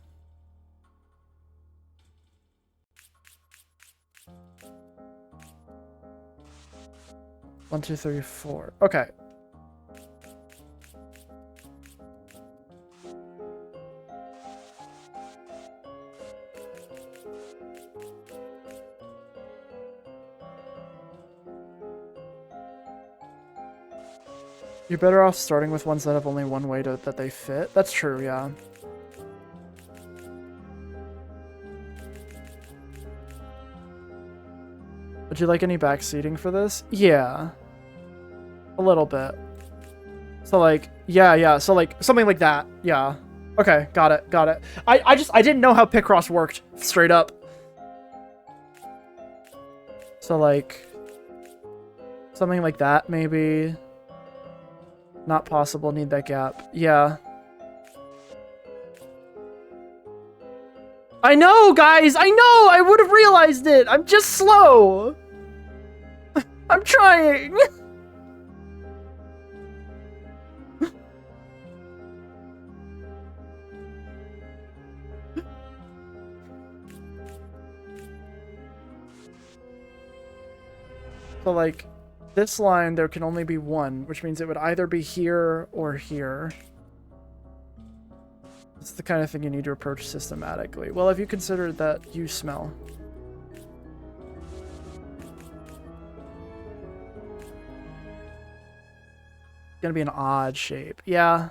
One, two, three, 4. Okay. You're better off starting with ones that have only one way that they fit. That's true, yeah. Would you like any backseating for this? Yeah. A little bit. So like, yeah. So like, something like that. Yeah. Okay, got it. I didn't know how Picross worked, straight up. So like, something like that, maybe. Not possible, need that gap. Yeah. I know, guys! I know! I would have realized it! I'm just slow! I'm trying! So, like, this line, there can only be one, which means it would either be here or here. It's the kind of thing you need to approach systematically. Well, have you considered that you smell? It's gonna be an odd shape. Yeah.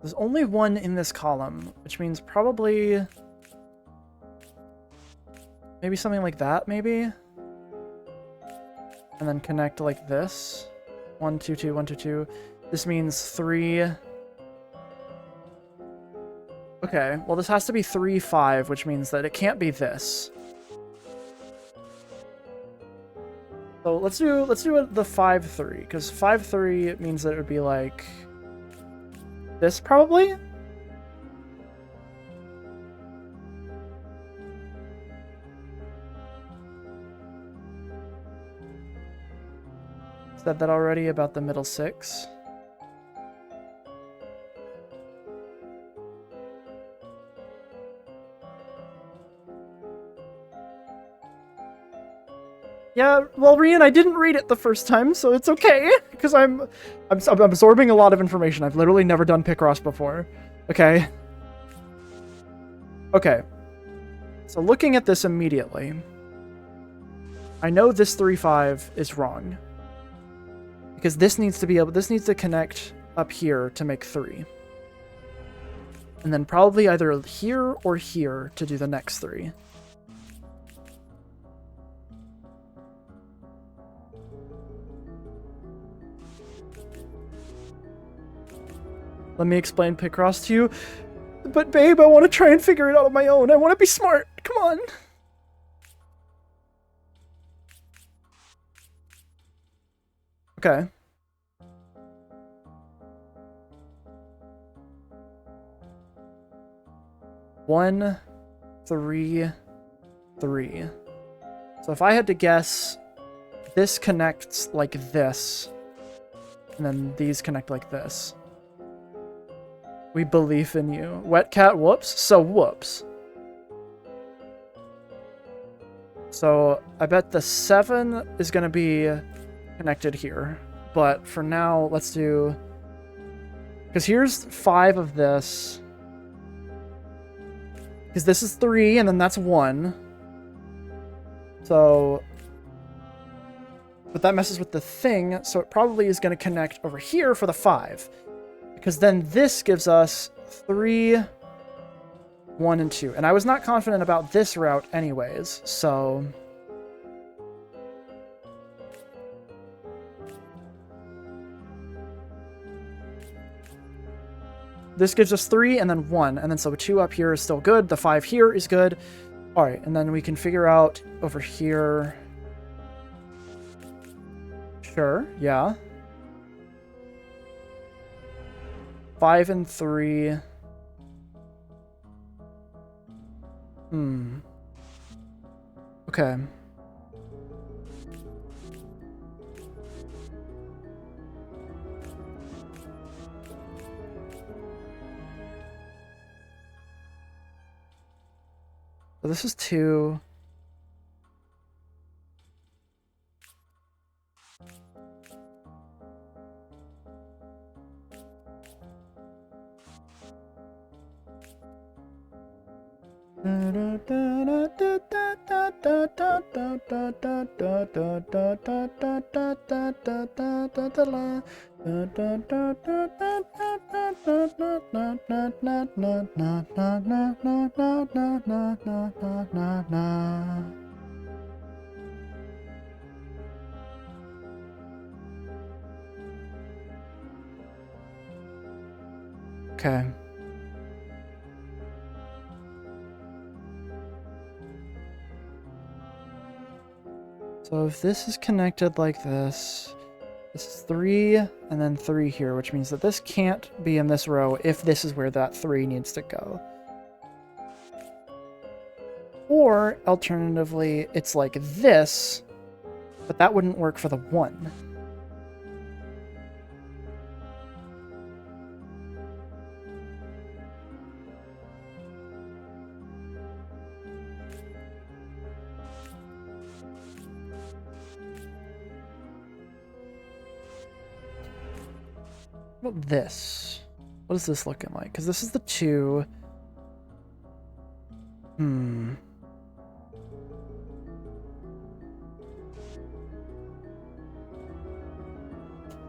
There's only one in this column, which means probably... maybe something like that, maybe? And then connect like this. 1, 2, 2, 1, 2, 2. This means 3. Okay, well this has to be 3, 5, which means that it can't be this. So let's do the 5, 3, because 5, 3 means that it would be like this probably? Said that already about the middle 6. Yeah, well, Rian, I didn't read it the first time, so it's okay, because I'm absorbing a lot of information. I've literally never done Picross before. Okay. Okay. So looking at this immediately, I know this 3, 5 is wrong. Because this needs to connect up here to make 3. And then probably either here or here to do the next 3. Let me explain Picross to you. But babe, I want to try and figure it out on my own. I want to be smart. Come on. Okay. One, 3, 3. So if I had to guess, this connects like this, and then these connect like this. We believe in you. Wet cat, whoops. So whoops. So I bet the 7 is going to be connected here. But for now, let's do... because here's 5 of this. Because this is 3, and then that's 1. So... But that messes with the thing, so it probably is going to connect over here for the 5. Because then this gives us 3, 1, and 2. And I was not confident about this route anyways, so... This gives us 3 and then 1. And then so 2 up here is still good. The 5 here is good. Alright, and then we can figure out over here... Sure, yeah. 5 and 3. Okay. So this is 2. Okay. So if this is connected like this is 3 and then 3 here, which means that this can't be in this row if this is where that 3 needs to go. Or alternatively, it's like this, but that wouldn't work for the 1. What about this? What is this looking like? Because this is the 2.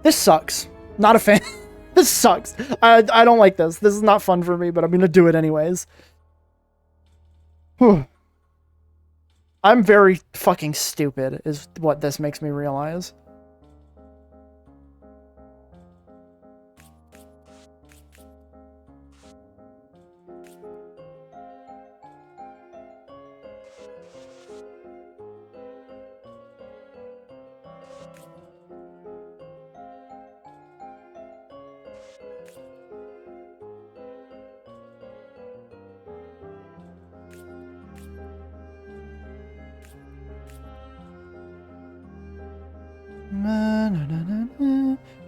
This sucks. Not a fan. This sucks. I don't like this. This is not fun for me, but I'm gonna do it anyways. Whew. I'm very fucking stupid, is what this makes me realize.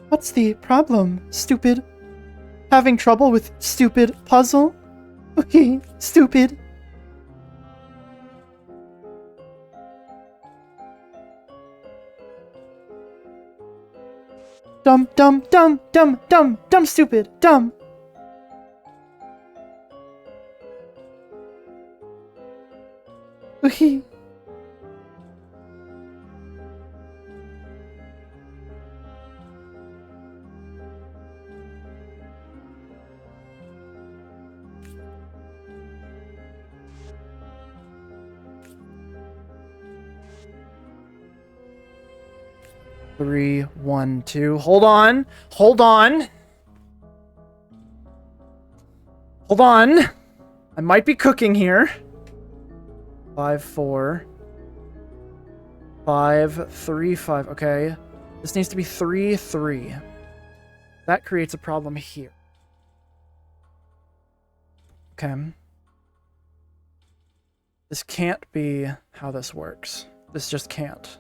What's the problem, stupid? Having trouble with stupid puzzle? Okay, stupid. Dumb, dumb, dumb, dumb, dumb, dumb, stupid, dumb. Okay. Three, 1, 2. Hold on. Hold on. Hold on. I might be cooking here. 5, 4. 5, 3, 5. Okay. This needs to be 3, 3. That creates a problem here. Okay. This can't be how this works. This just can't.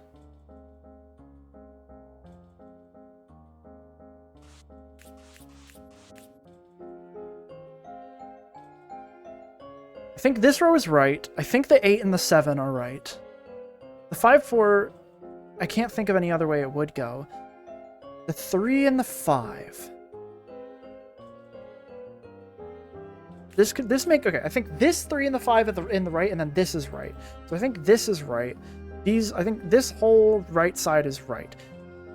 I think this row is right. I think the 8 and the 7 are right. The 5, 4, I can't think of any other way it would go. The 3 and the 5. This could make okay. I think this 3 and the 5 in the right, and then this is right. So I think this is right. I think this whole right side is right.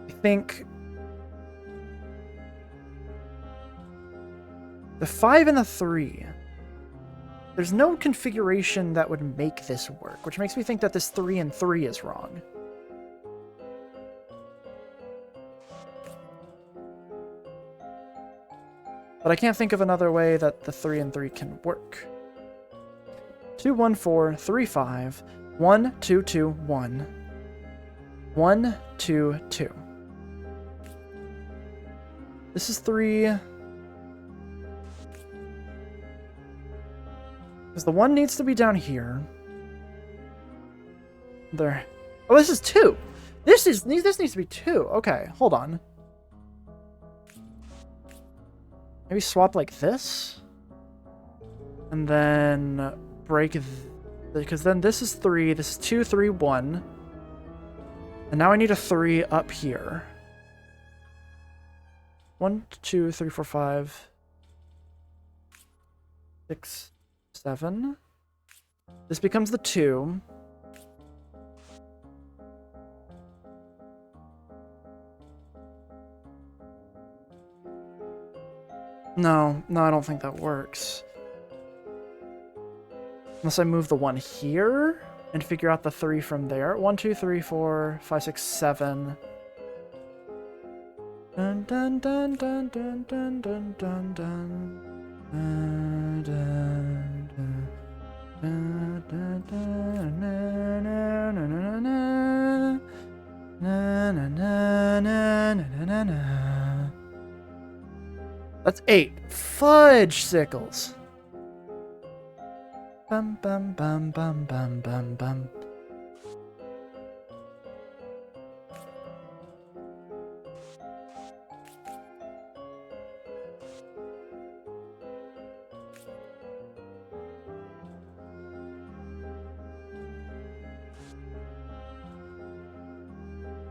I think the 5 and the 3. There's no configuration that would make this work, which makes me think that this 3 and 3 is wrong. But I can't think of another way that the 3 and 3 can work. 2, 1, 4, 3, 5, 1, 2, 2, 1. 1, 2, 2. This is 3. Because the 1 needs to be down here. There. Oh, this is 2. This needs to be 2. Okay, hold on. Maybe swap like this? And then break... Because then this is 3, this is 2, 3, 1. And now I need a 3 up here. 1, 2, 3, 4, 5, 6, 7. This becomes the 2. No, I don't think that works. Unless I move the 1 here and figure out the 3 from there. 1, 2, 3, 4, 5, 6, 7. Dun dun dun dun dun dun dun dun dun. Dun, dun, dun. Dun, dun, dun, na, na, na, na, na. Na, na, na, na, na, na, na. That's 8. Fudge sickles. Bum bum bum bum bum bum bum.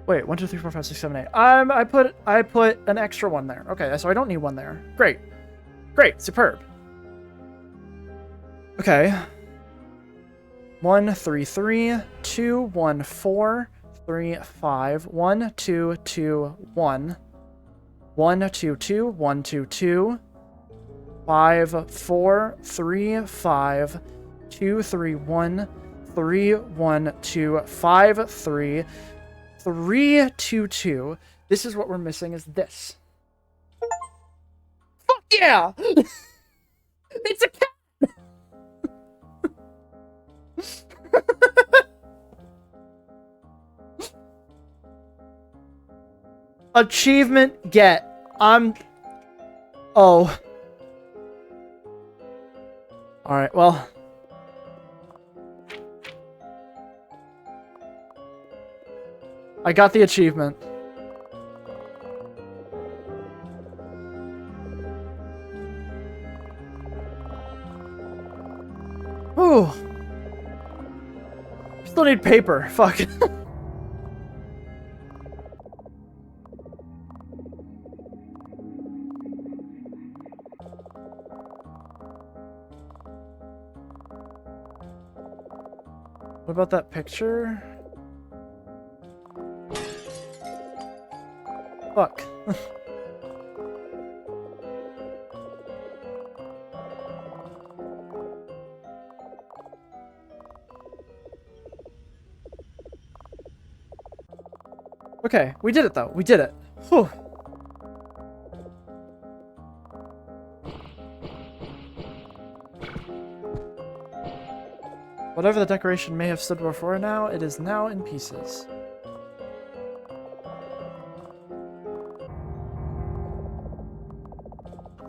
Wait, 1, 2, 3, 4, 5, 6, 7, 8. I put an extra 1 there. Okay, so I don't need 1 there. Great. Great, superb. Okay. 1, 3, 3, 2, 1, 4, 3, 5, 1, 2, 2, 1. 1, 2, 2, 1, 2, 2. 5, 4, 3, 5, 2, 3, 1, 3, 1, 2, 5, 3. 3, 2, 2. This is what we're missing is this. Fuck yeah! It's a cat! Achievement get. Oh. Alright, well. I got the achievement. Ooh. Still need paper. Fuck. What about that picture? Fuck. Okay, we did it though. We did it. Whew. Whatever the decoration may have stood before now, it is now in pieces.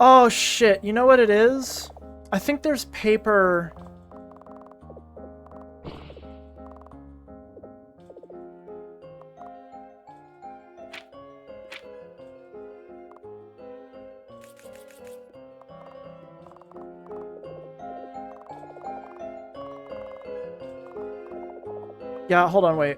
Oh shit, you know what it is? I think there's paper... Yeah, hold on, wait.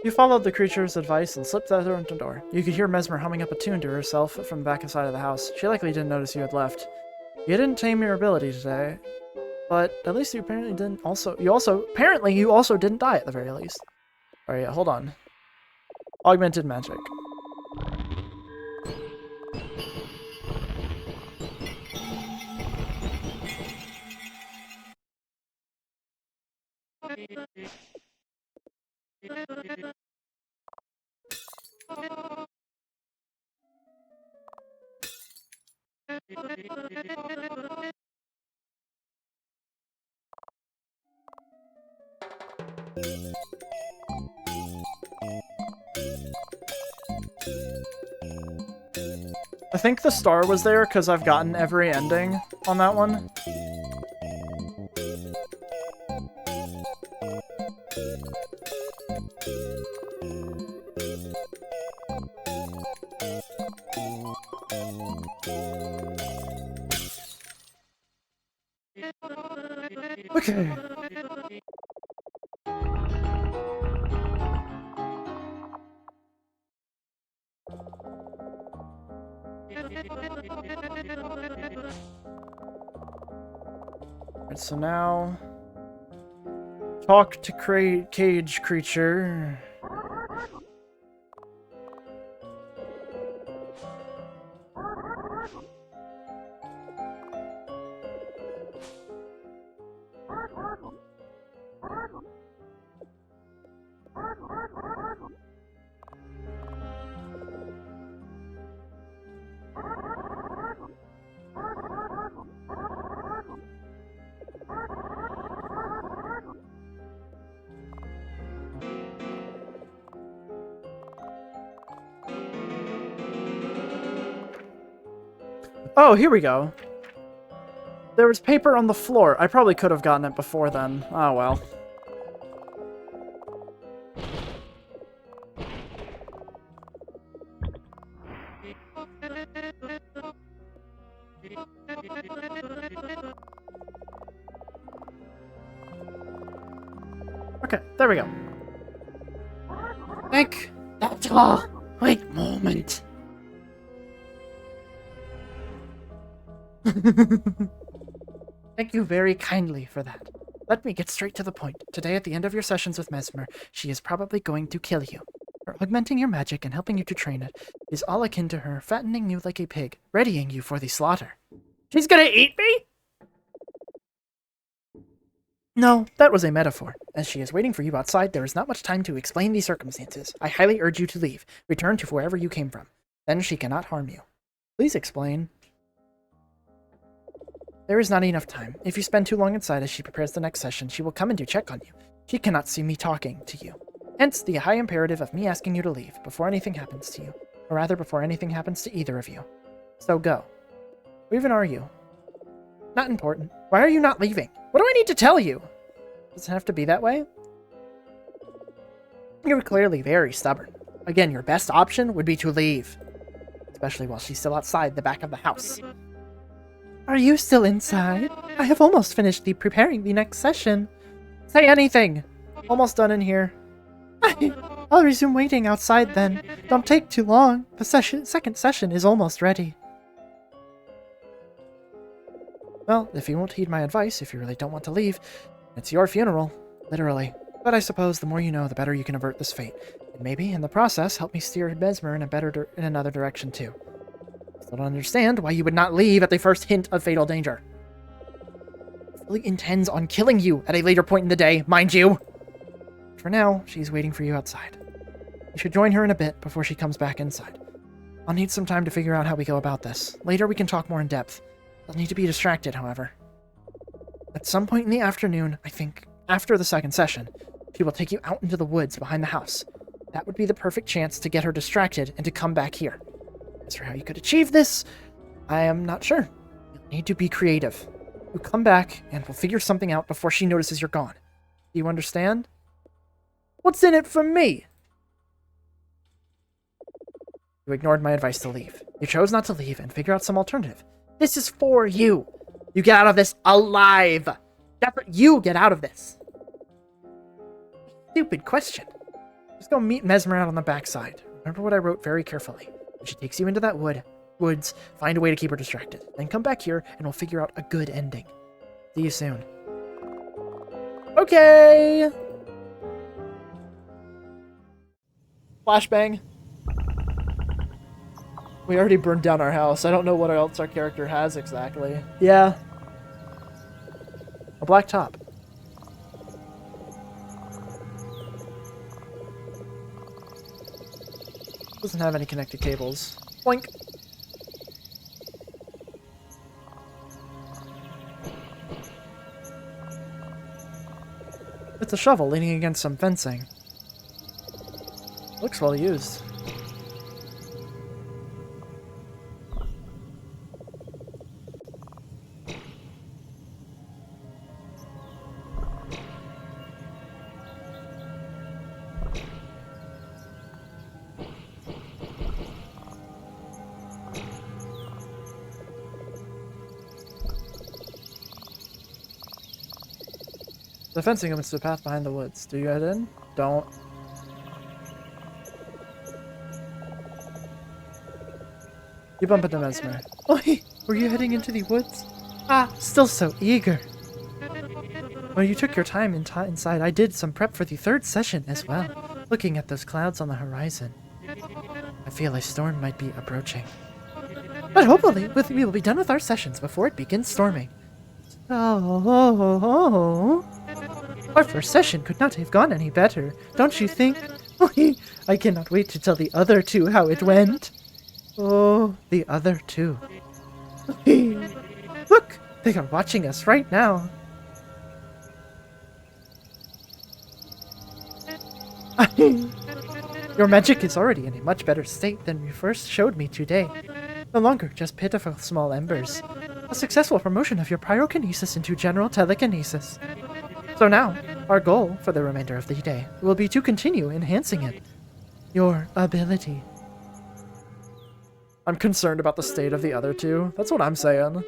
You followed the creature's advice and slipped out the door. You could hear Mesmer humming up a tune to herself from the back side of the house. She likely didn't notice you had left. You didn't tame your ability today, but at least you apparently didn't apparently you also didn't die at the very least. Alright, hold on. Augmented magic. I think the star was there because I've gotten every ending on that one. Okay. Alright, so now talk to cage creature. Oh, here we go. There was paper on the floor. I probably could have gotten it before then. Oh, well. Okay, there we go.
Nick, that's all. Wait a moment. Thank you very kindly for that. Let me get straight to the point. Today, at the end of your sessions with Mesmer, she is probably going to kill you. Her augmenting your magic and helping you to train it is all akin to her fattening you like a pig, readying you for the slaughter.
She's gonna eat me?
No, that was a metaphor. As she is waiting for you outside, there is not much time to explain the circumstances. I highly urge you to leave. Return to wherever you came from. Then she cannot harm you.
Please explain.
There is not enough time. If you spend too long inside as she prepares the next session, she will come and do check on you. She cannot see me talking to you. Hence, the high imperative of me asking you to leave before anything happens to you. Or rather, before anything happens to either of you. So go. Who even are you? Not important.
Why are you not leaving? What do I need to tell you?
Does it have to be that way? You're clearly very stubborn. Again, your best option would be to leave. Especially while she's still outside the back of the house. Are you still inside? I have almost finished preparing the next session.
Say anything! Almost done in here.
I'll resume waiting outside then. Don't take too long. The second session is almost ready. Well, if you won't heed my advice, if you really don't want to leave, it's your funeral. Literally. But I suppose the more you know, the better you can avert this fate. And maybe, in the process, help me steer Mesmer in another direction too. I don't understand why you would not leave at the first hint of fatal danger. He really intends on killing you at a later point in the day, mind you. For now, she's waiting for you outside. You should join her in a bit before she comes back inside. I'll need some time to figure out how we go about this. Later we can talk more in depth. I'll need to be distracted, however. At some point in the afternoon, I think, after the second session, she will take you out into the woods behind the house. That would be the perfect chance to get her distracted and to come back here. As for how you could achieve this, I am not sure. You'll need to be creative. You come back, and we'll figure something out before she notices you're gone. Do you understand?
What's in it for me?
You ignored my advice to leave. You chose not to leave and figure out some alternative. This is for you. You get out of this alive. You get out of this. Stupid question.
Just go meet Mesmer out on the backside. Remember what I wrote very carefully. When she takes you into that woods, find a way to keep her distracted. Then come back here and we'll figure out a good ending. See you soon. Okay! Flashbang. We already burned down our house. I don't know what else our character has exactly. Yeah. A black top. Doesn't have any connected cables. Boink. It's a shovel leaning against some fencing. Looks well used. The fencing opens to a path behind the woods. Do you head in? Don't. You bump into Mesmer. Oi! Were you heading into the woods? Ah, still so eager. Well, you took your time inside. I did some prep for the third session as well, looking at those clouds on the horizon. I feel a storm might be approaching. But hopefully, we will be done with our sessions before it begins storming. Oh. Our first session could not have gone any better, don't you think? I cannot wait to tell the other two how it went. Oh, the other two. Look, they are watching us right now. Your magic is already in a much better state than you first showed me today. No longer just pitiful small embers. A successful promotion of your pyrokinesis into general telekinesis. So now, our goal for the remainder of the day will be to continue enhancing it. Your ability. I'm concerned about the state of the other two. That's what I'm saying.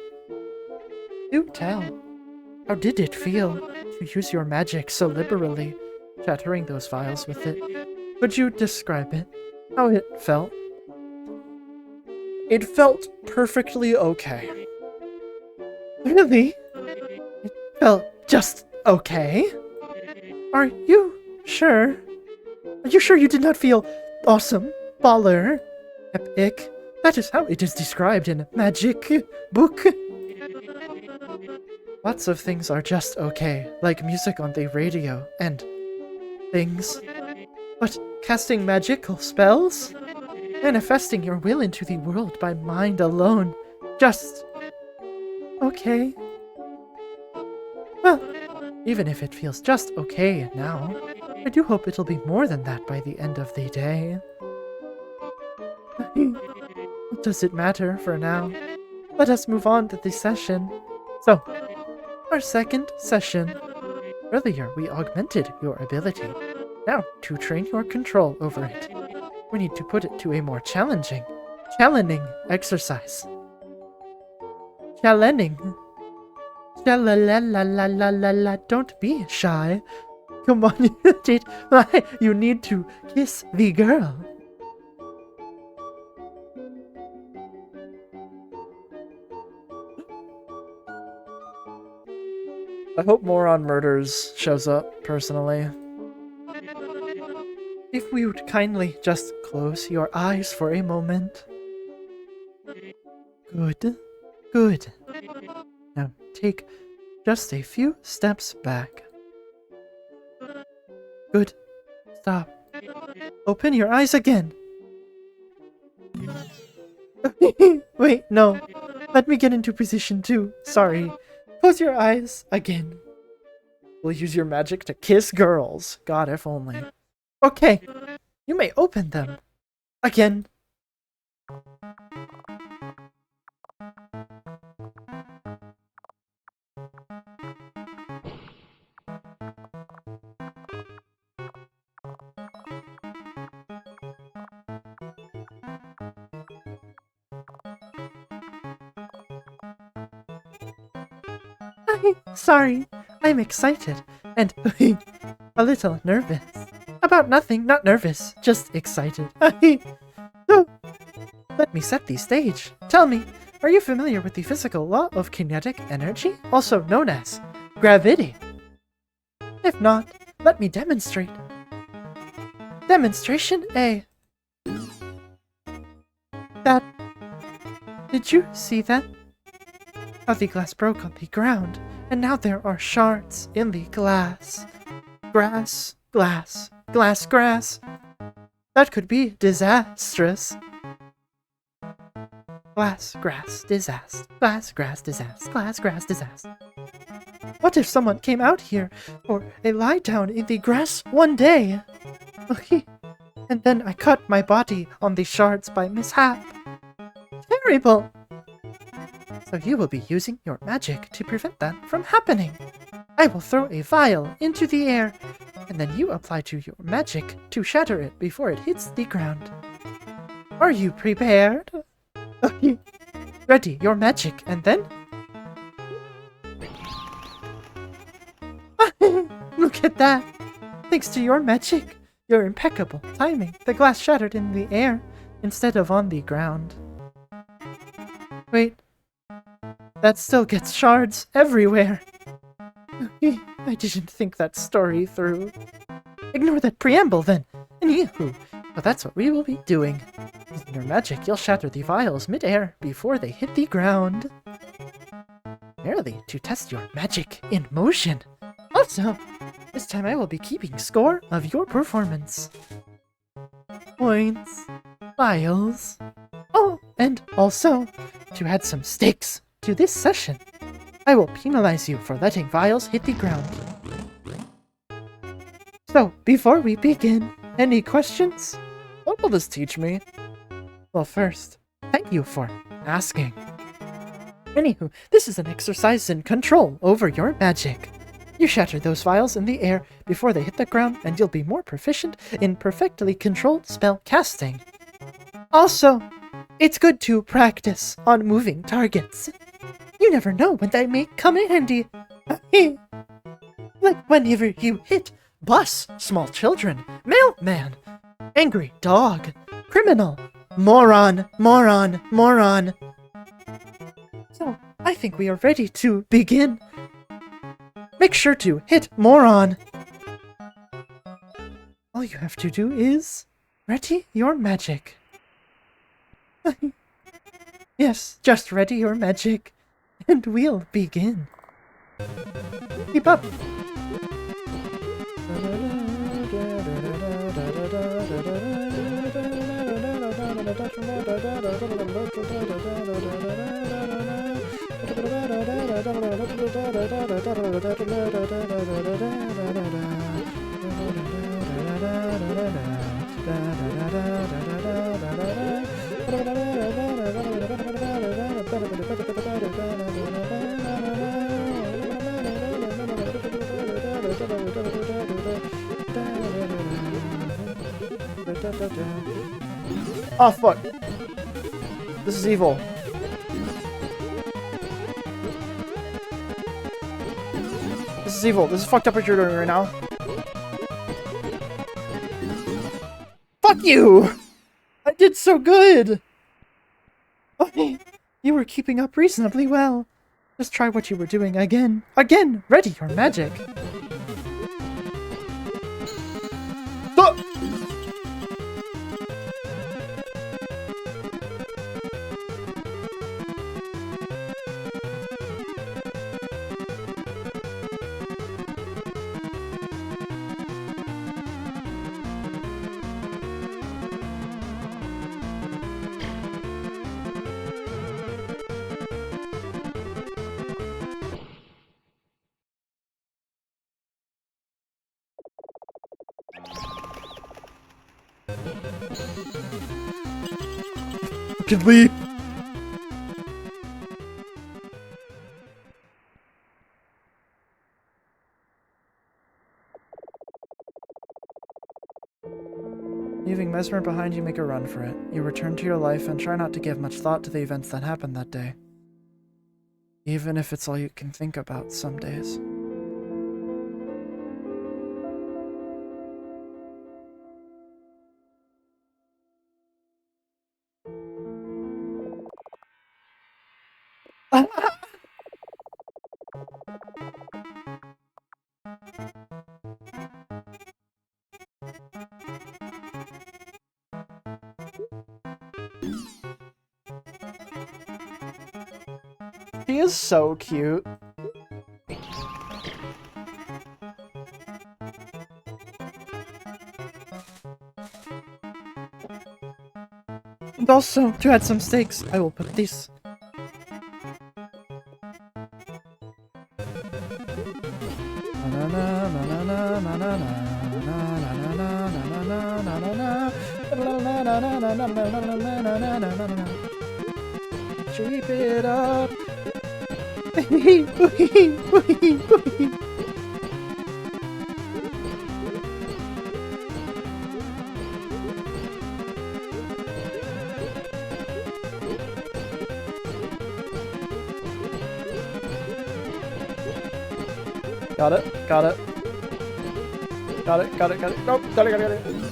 Do tell. How did it feel to use your magic so liberally, shattering those vials with it? Could you describe it? How it felt? It felt perfectly okay. Really? It felt just okay? Are you sure? Are you sure you did not feel awesome, baller, epic? That is how it is described in magic book. Lots of things are just okay, like music on the radio and things. But casting magical spells? Manifesting your will into the world by mind alone. Just okay. Well, even if it feels just okay now, I do hope it'll be more than that by the end of the day. What does it matter for now? Let us move on to the session. So, our second session. Earlier, we augmented your ability. Now, to train your control over it, we need to put it to a more challenging exercise. Challenging. La, don't be shy. Come on, you need to kiss the girl. I hope Moron Murders shows up, personally. If we would kindly just close your eyes for a moment. Good. Good. Now take just a few steps back. Good. Stop. Open your eyes again. Wait, no. Let me get into position too. Sorry. Close your eyes again. We'll use your magic to kiss girls. God, if only. Okay. You may open them. Again. Sorry, I'm excited and a little nervous
about nothing, not nervous, just excited. So, let me set the stage. Tell me, are you familiar with the physical law of kinetic energy, also known as gravity? If not, let me demonstrate. Demonstration A. That. Did you see that? How the glass broke on the ground, and now there are shards in the glass. Grass, glass, glass, grass. That could be disastrous. Glass, grass, disaster. Glass, grass, disaster. Glass, grass, disaster. What if someone came out here for a lie down in the grass one day? And then I cut my body on the shards by mishap. Terrible! So you will be using your magic to prevent that from happening. I will throw a vial into the air, and then you apply to your magic to shatter it before it hits the ground. Are you prepared? Ready your magic, and then... Look at that! Thanks to your magic, your impeccable timing, the glass shattered in the air instead of on the ground. Wait, that still gets shards everywhere. I didn't think that story through. Ignore that preamble then. Anywho, but that's what we will be doing. Using your magic, you'll shatter the vials mid-air before they hit the ground. Merely to test your magic in motion. Also, this time I will be keeping score of your performance. Points, vials. Oh, and also, to add some stakes to this session, I will penalize you for letting vials hit the ground. So, before we begin, any questions? What will this teach me? Well, first, thank you for asking. Anywho, this is an exercise in control over your magic. You shatter those vials in the air before they hit the ground, and you'll be more proficient in perfectly controlled spell casting. Also, it's good to practice on moving targets. You never know when they may come in handy. Like whenever you hit bus, small children, mailman, angry dog, criminal, moron, moron, moron. So, I think we are ready to begin. Make sure to hit moron. All you have to do is ready your magic. Yes, just ready your magic, and we'll begin. Keep up. Oh fuck. This is evil. This is evil. This is fucked up what you're doing right now. Fuck you! I did so good! Okay, you were keeping up reasonably well. Just try what you were doing again. Again! Ready your magic! Ah! Fucking leave! Leaving Mesmer behind, you make a run for it. You return to your life and try not to give much thought to the events that happened that day. Even if it's all you can think about some days.
He is so cute. And also, to add some stakes, I will put this. Cheap it up. Got it, got it. Got it, got it, got it. Nope, got it, got it, got it.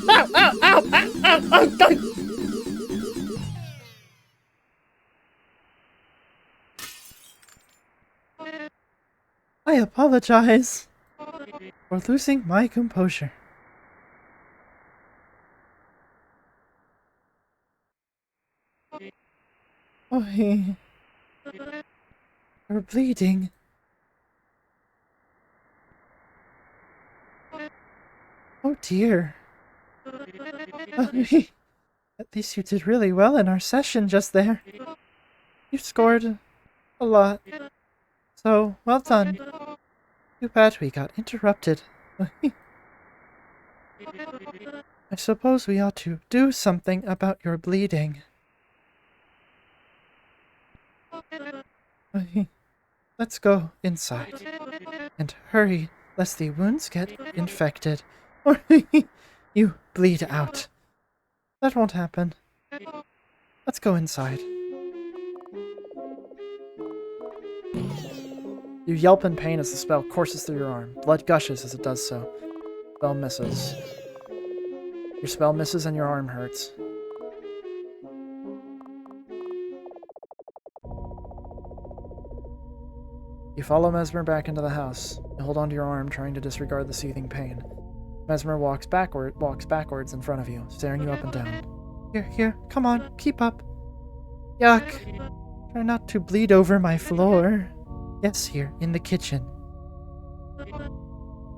Ow, ow, ow, ow, ow, ow, ow. I apologize for losing my composure. Oh, you're bleeding. Oh dear. At least you did really well in our session just there. You scored a lot. So, well done. Too bad we got interrupted. I suppose we ought to do something about your bleeding. Let's go inside. And hurry, lest the wounds get infected. Or you bleed out. That won't happen. Let's go inside. You yelp in pain as the spell courses through your arm. Blood gushes as it does so. Spell misses. Your spell misses and your arm hurts. You follow Mesmer back into the house. You hold onto your arm, trying to disregard the seething pain. Mesmer walks backwards in front of you, staring you up and down. Here, come on, keep up. Yuck. Try not to bleed over my floor. Yes, here, in the kitchen.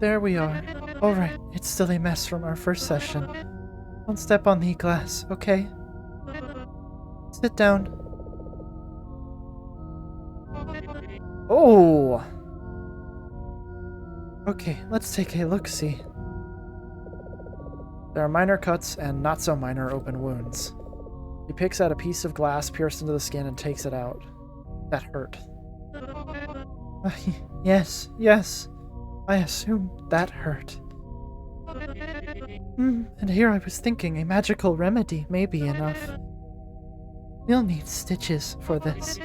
There we are. Alright, it's still a mess from our first session. Don't step on the glass, okay? Sit down. Oh! Okay, let's take a look-see. There are minor cuts and not-so-minor open wounds. He picks out a piece of glass pierced into the skin and takes it out. That hurt. Yes. I assume that hurt. And here I was thinking a magical remedy may be enough. We'll need stitches for this.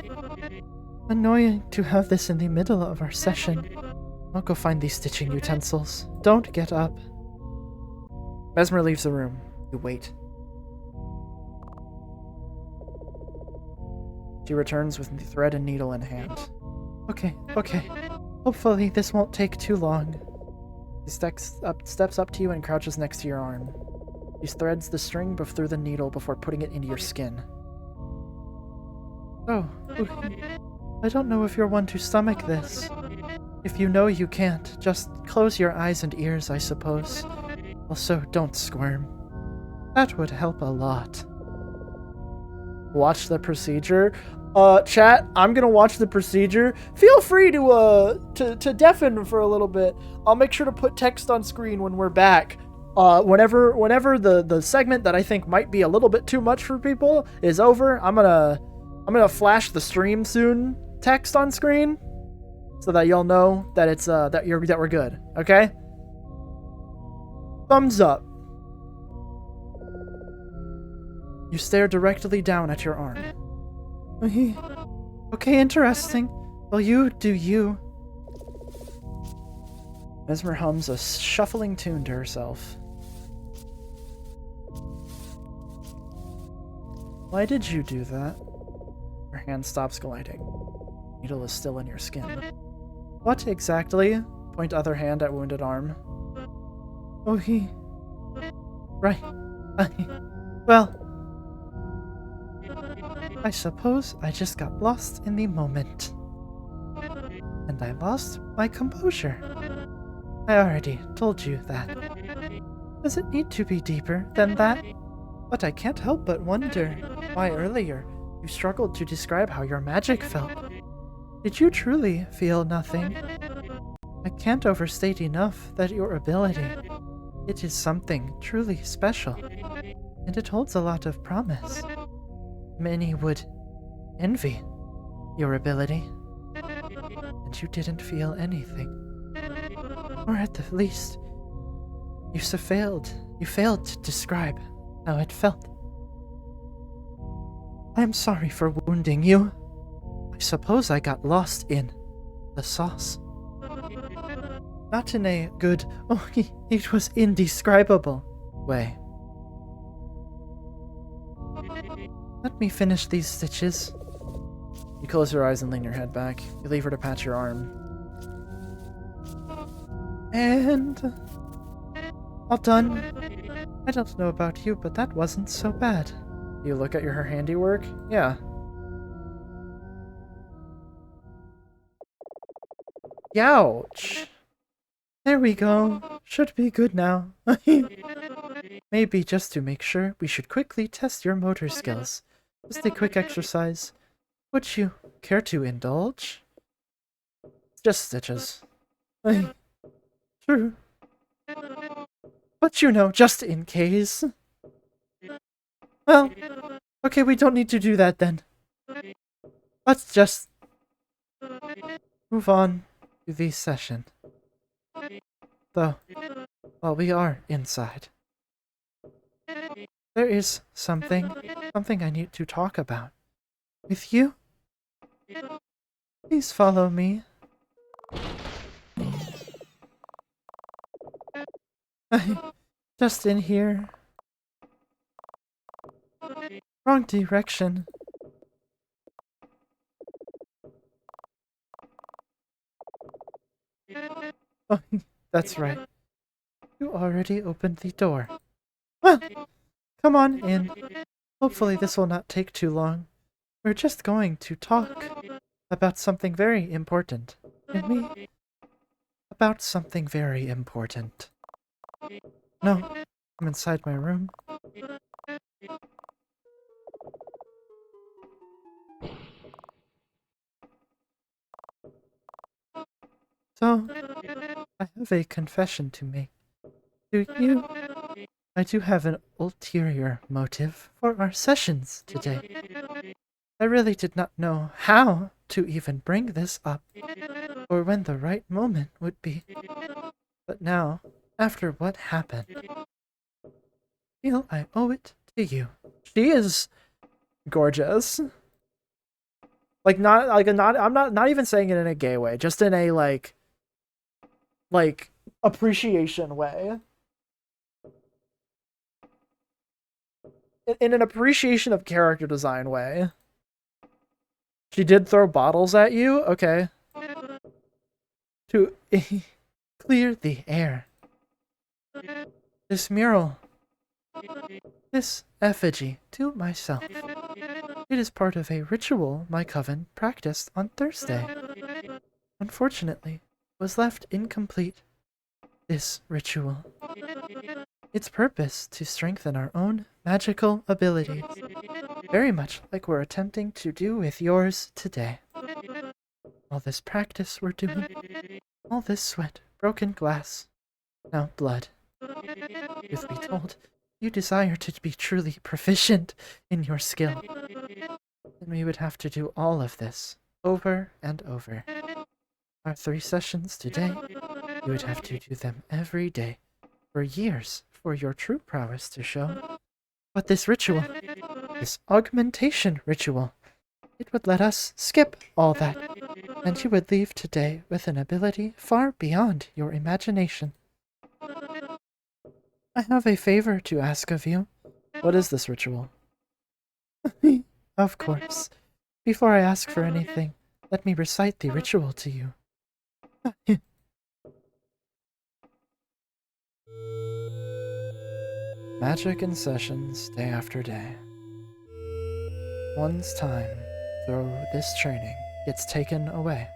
Annoying to have this in the middle of our session. I'll go find these stitching utensils. Don't get up. Mesmer leaves the room. You wait. She returns with the thread and needle in hand. Okay. Hopefully this won't take too long. He steps up to you and crouches next to your arm. He threads the string through the needle before putting it into your skin. Oh, I don't know if you're one to stomach this. If you know you can't, just close your eyes and ears, I suppose. Also, don't squirm. That would help a lot. Watch the procedure. Chat, I'm gonna watch the procedure. Feel free to deafen for a little bit. I'll make sure to put text on screen when we're back. Whenever the segment that I think might be a little bit too much for people is over, I'm gonna flash the stream soon text on screen so that y'all know that it's that we're good. Okay. Thumbs up. You stare directly down at your arm. Okay, interesting. Well, you do you. Mesmer hums a shuffling tune to herself. Why did you do that? Her hand stops gliding. Needle is still in your skin. What exactly? Point other hand at wounded arm. Oh, right. Well, I suppose I just got lost in the moment. And I lost my composure. I already told you that. Does it need to be deeper than that? But I can't help but wonder why earlier you struggled to describe how your magic felt. Did you truly feel nothing? I can't overstate enough that your ability, it is something truly special, and it holds a lot of promise. Many would envy your ability, and you didn't feel anything. Or at the least, you failed to describe how it felt. I am sorry for wounding you. I suppose I got lost in the sauce. Not in a good, it was indescribable way. Let me finish these stitches. You close your eyes and lean your head back. You leave her to pat your arm. And all done. I don't know about you, but that wasn't so bad. You look at her handiwork? Yeah. Youch. There we go. Should be good now. Maybe just to make sure, we should quickly test your motor skills. Just a quick exercise. Would you care to indulge? Just stitches. True. But you know, just in case. Well, okay, we don't need to do that then. Let's just move on to the session. Though, while we are inside, there is something I need to talk about with you. Please follow me. Just in here. Wrong direction. Oh, that's right. You already opened the door. Well, come on in. Hopefully this will not take too long. We're just going to talk about something very important. And me? About something very important. No, I'm inside my room. So, I have a confession to make. To you, I do have an ulterior motive for our sessions today. I really did not know how to even bring this up, or when the right moment would be. But now, after what happened, I feel I owe it to you. She is gorgeous. Like I'm not even saying it in a gay way, just in a like appreciation way. In an appreciation of character design way. She did throw bottles at you? Okay. To clear the air. This mural. This effigy to myself. It is part of a ritual my coven practiced on Thursday. Unfortunately, was left incomplete. This ritual. Its purpose to strengthen our own magical abilities. Very much like we're attempting to do with yours today. All this practice we're doing. All this sweat, broken glass, now blood. Truth be told, you desire to be truly proficient in your skill. Then we would have to do all of this over and over. Our 3 sessions today, you would have to do them every day for years for your true prowess to show. But this ritual, this augmentation ritual, it would let us skip all that, and you would leave today with an ability far beyond your imagination. I have a favor to ask of you. What is this ritual? Of course. Before I ask for anything, let me recite the ritual to you. Magic in sessions day after day. One's time through this training gets taken away.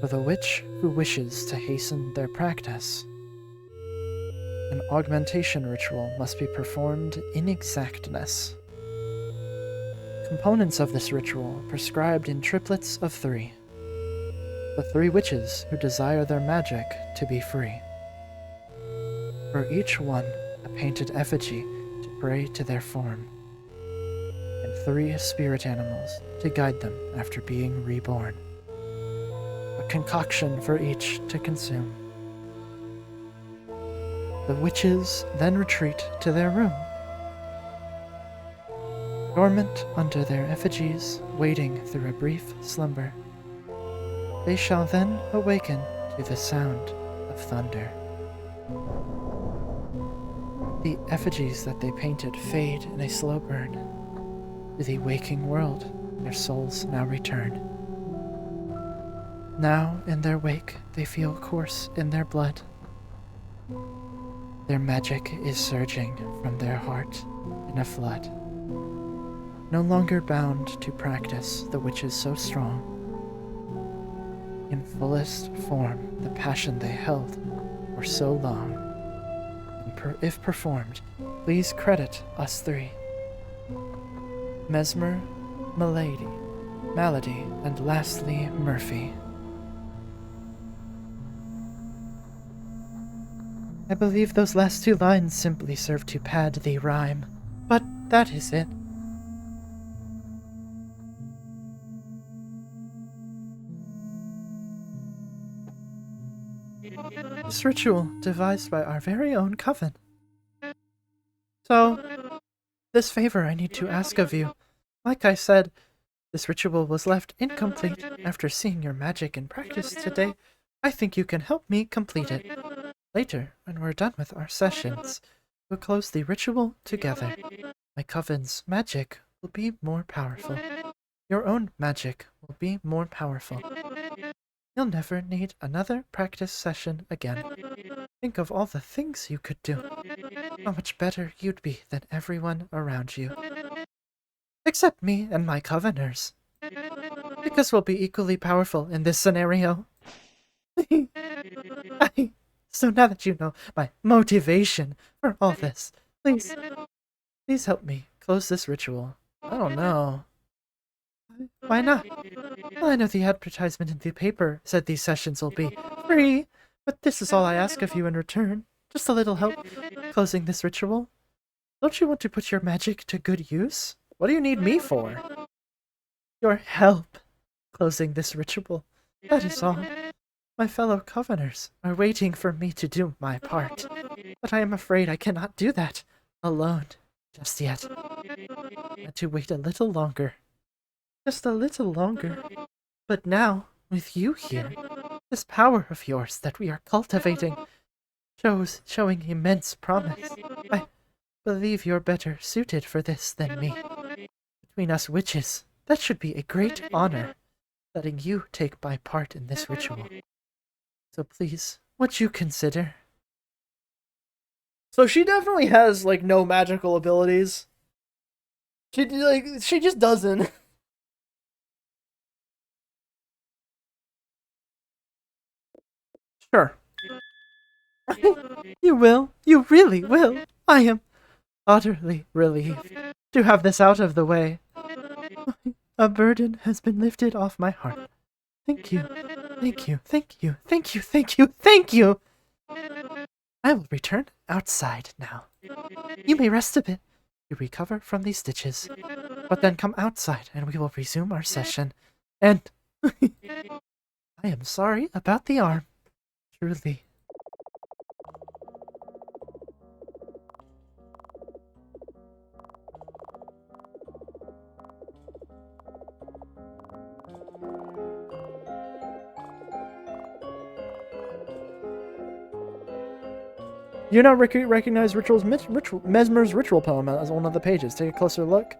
For the witch who wishes to hasten their practice, an augmentation ritual must be performed in exactness. Components of this ritual prescribed in triplets of 3. The 3 witches who desire their magic to be free. For each one, a painted effigy to pray to their form, and 3 spirit animals to guide them after being reborn. A concoction for each to consume. The witches then retreat to their room, dormant under their effigies, waiting through a brief slumber. They shall then awaken to the sound of thunder. The effigies that they painted fade in a slow burn. To the waking world, their souls now return. Now, in their wake, they feel course in their blood. Their magic is surging from their heart in a flood. No longer bound to practice, the witch is so strong. In fullest form, the passion they held for so long. And if performed, please credit us 3. Mesmer, Malady, and lastly, Murphy. I believe those last 2 lines simply serve to pad the rhyme, but that is it. This ritual devised by our very own coven. So, this favor I need to ask of you. Like I said, this ritual was left incomplete after seeing your magic in practice today. I think you can help me complete it. Later, when we're done with our sessions, we'll close the ritual together. My coven's magic will be more powerful. Your own magic will be more powerful. You'll never need another practice session again. Think of all the things you could do. How much better you'd be than everyone around you. Except me and my coveners. Because we'll be equally powerful in this scenario. So now that you know my motivation for all this, please help me close this ritual. I don't know. Why not? Well, I know the advertisement in the paper said these sessions will be free, but this is all I ask of you in return. Just a little help closing this ritual. Don't you want to put your magic to good use? What do you need me for? Your help closing this ritual. That is all. My fellow coveners are waiting for me to do my part, but I am afraid I cannot do that alone just yet. I had to wait a little longer. Just a little longer. But now, with you here, this power of yours that we are cultivating showing immense promise. I believe you're better suited for this than me. Between us witches, that should be a great honor, letting you take my part in this ritual. So please, would you consider? So she definitely has, like, no magical abilities. She just doesn't. Sure. You will. You really will. I am utterly relieved to have this out of the way. A burden has been lifted off my heart. Thank you. Thank you. Thank you. Thank you. Thank you. Thank you. I will return outside now. You may rest a bit to recover from these stitches, but then come outside and we will resume our session. And I am sorry about the arm. Truly. You now recognize Mesmer's ritual poem as one of the pages. Take a closer look.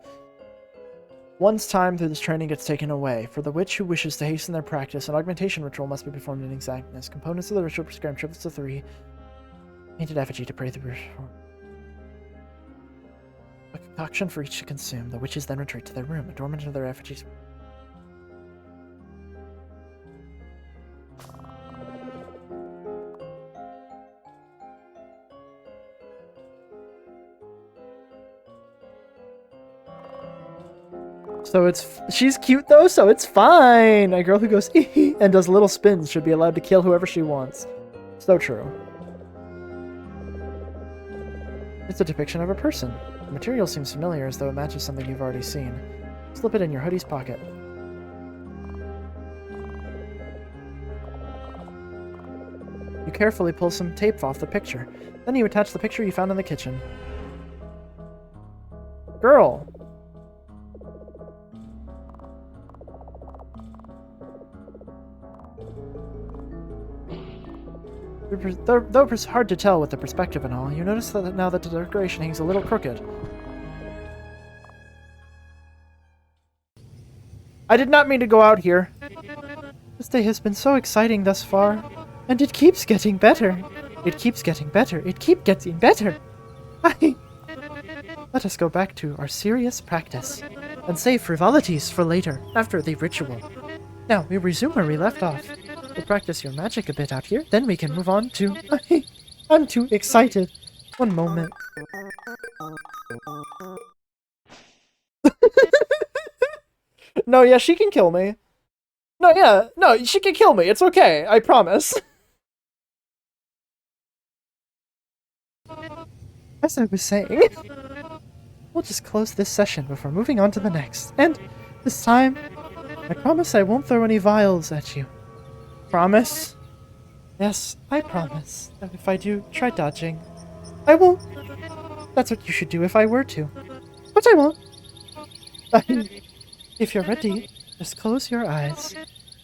Once time through this training gets taken away. For the witch who wishes to hasten their practice, an augmentation ritual must be performed in exactness. Components of the ritual prescribe triplets of 3. Painted effigy to pray the ritual. A concoction for each to consume. The witches then retreat to their room. Adornment of their effigies. So she's cute though, so it's fine. A girl who goes and does little spins should be allowed to kill whoever she wants. So true. It's a depiction of a person. The material seems familiar, as though it matches something you've already seen. Slip it in your hoodie's pocket. You carefully pull some tape off the picture. Then you attach the picture you found in the kitchen. Girl! Though it's hard to tell with the perspective and all, you notice that now that the decoration hangs a little crooked. I did not mean to go out here. This day has been so exciting thus far, and it keeps getting better. It keeps getting better. It keeps getting better. Let us go back to our serious practice, and save frivolities for later, after the ritual. Now, we resume where we left off. We'll practice your magic a bit out here, then we can move on to... I'm too excited. One moment. No, yeah, she can kill me. No, she can kill me. It's okay, I promise. As I was saying, we'll just close this session before moving on to the next. And this time, I promise I won't throw any vials at you. Promise? Yes, I promise that if I do, try dodging. I won't. That's what you should do if I were to. But I won't. If you're ready, just close your eyes.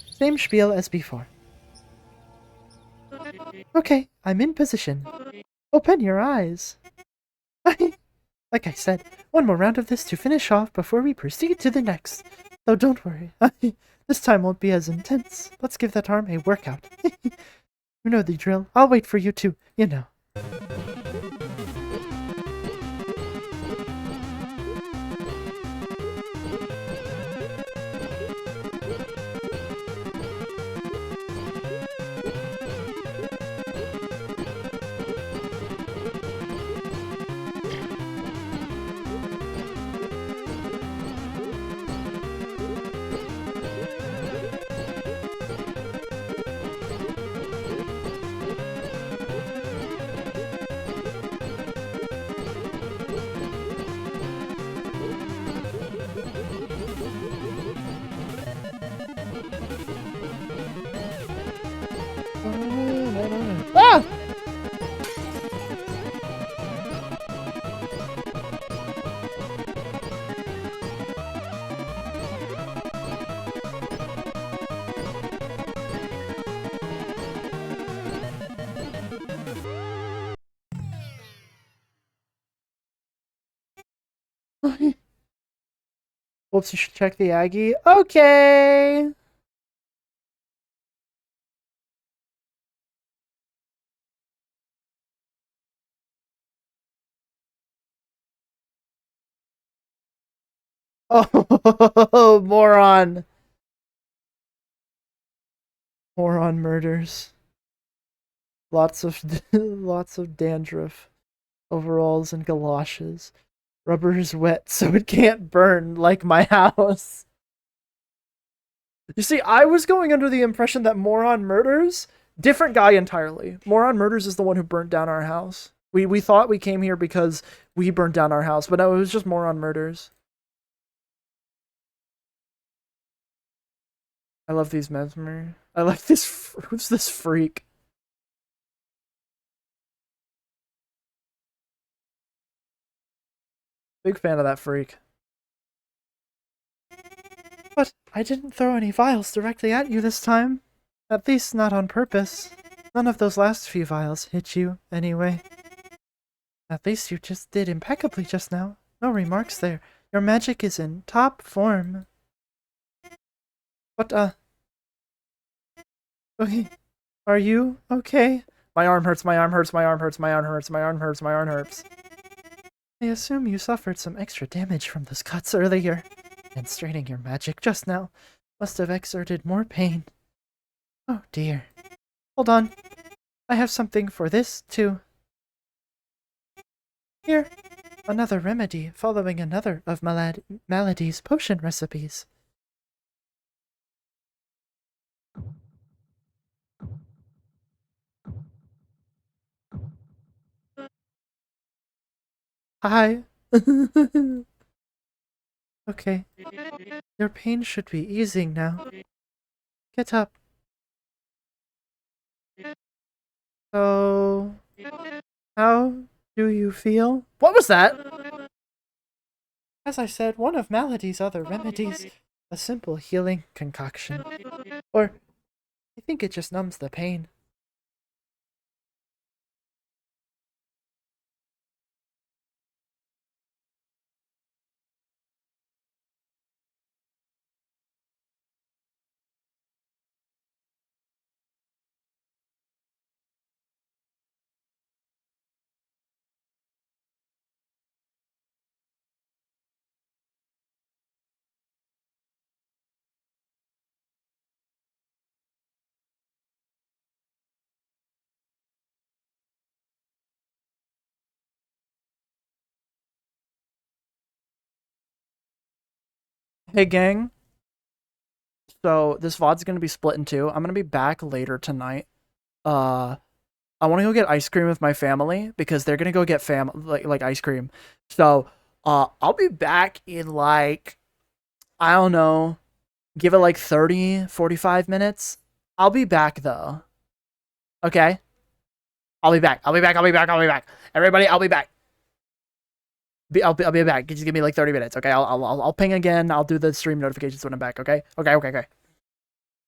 Same spiel as before. Okay, I'm in position. Open your eyes. Like I said, one more round of this to finish off before we proceed to the next. Though don't worry, this time won't be as intense. Let's give that arm a workout. You know the drill. I'll wait for you too, you know. Ah! Whoops, you should check the Aggie. Okay! Oh, moron. Moron murders. Lots of dandruff. Overalls and galoshes. Rubber is wet, so it can't burn like my house. You see, I was going under the impression that Moron Murders, different guy entirely. Moron Murders is the one who burnt down our house. We thought we came here because we burned down our house, but no, it was just Moron Murders. I love these Mesmer. I like this. Who's this freak? Big fan of that freak. But I didn't throw any vials directly at you this time. At least not on purpose. None of those last few vials hit you, anyway. At least you just did impeccably just now. No remarks there. Your magic is in top form. But, okay. Are you okay? My arm hurts, my arm hurts, my arm hurts, my arm hurts, my arm hurts, my arm hurts. I assume you suffered some extra damage from those cuts earlier, and straining your magic just now must have exerted more pain. Oh dear. Hold on. I have something for this, too. Here. Another remedy following another of Malady's potion recipes. Hi. Okay. Your pain should be easing now. Get up. So, how do you feel? What was that? As I said, one of Malady's other remedies. A simple healing concoction. Or, I think it just numbs the pain. Hey gang, so this VOD's gonna be split in two. I'm gonna be back later tonight. Uh, I want to go get ice cream with my family because they're gonna go get like ice cream. So, I'll be back in like, I don't know, give it like 30, 45 minutes. I'll be back though. Okay? I'll be back. I'll be back. I'll be back. I'll be back. Everybody, I'll be back. I'll be back. Just give me like 30 minutes. Okay? I'll ping again. I'll do the stream notifications when I'm back. Okay? Okay.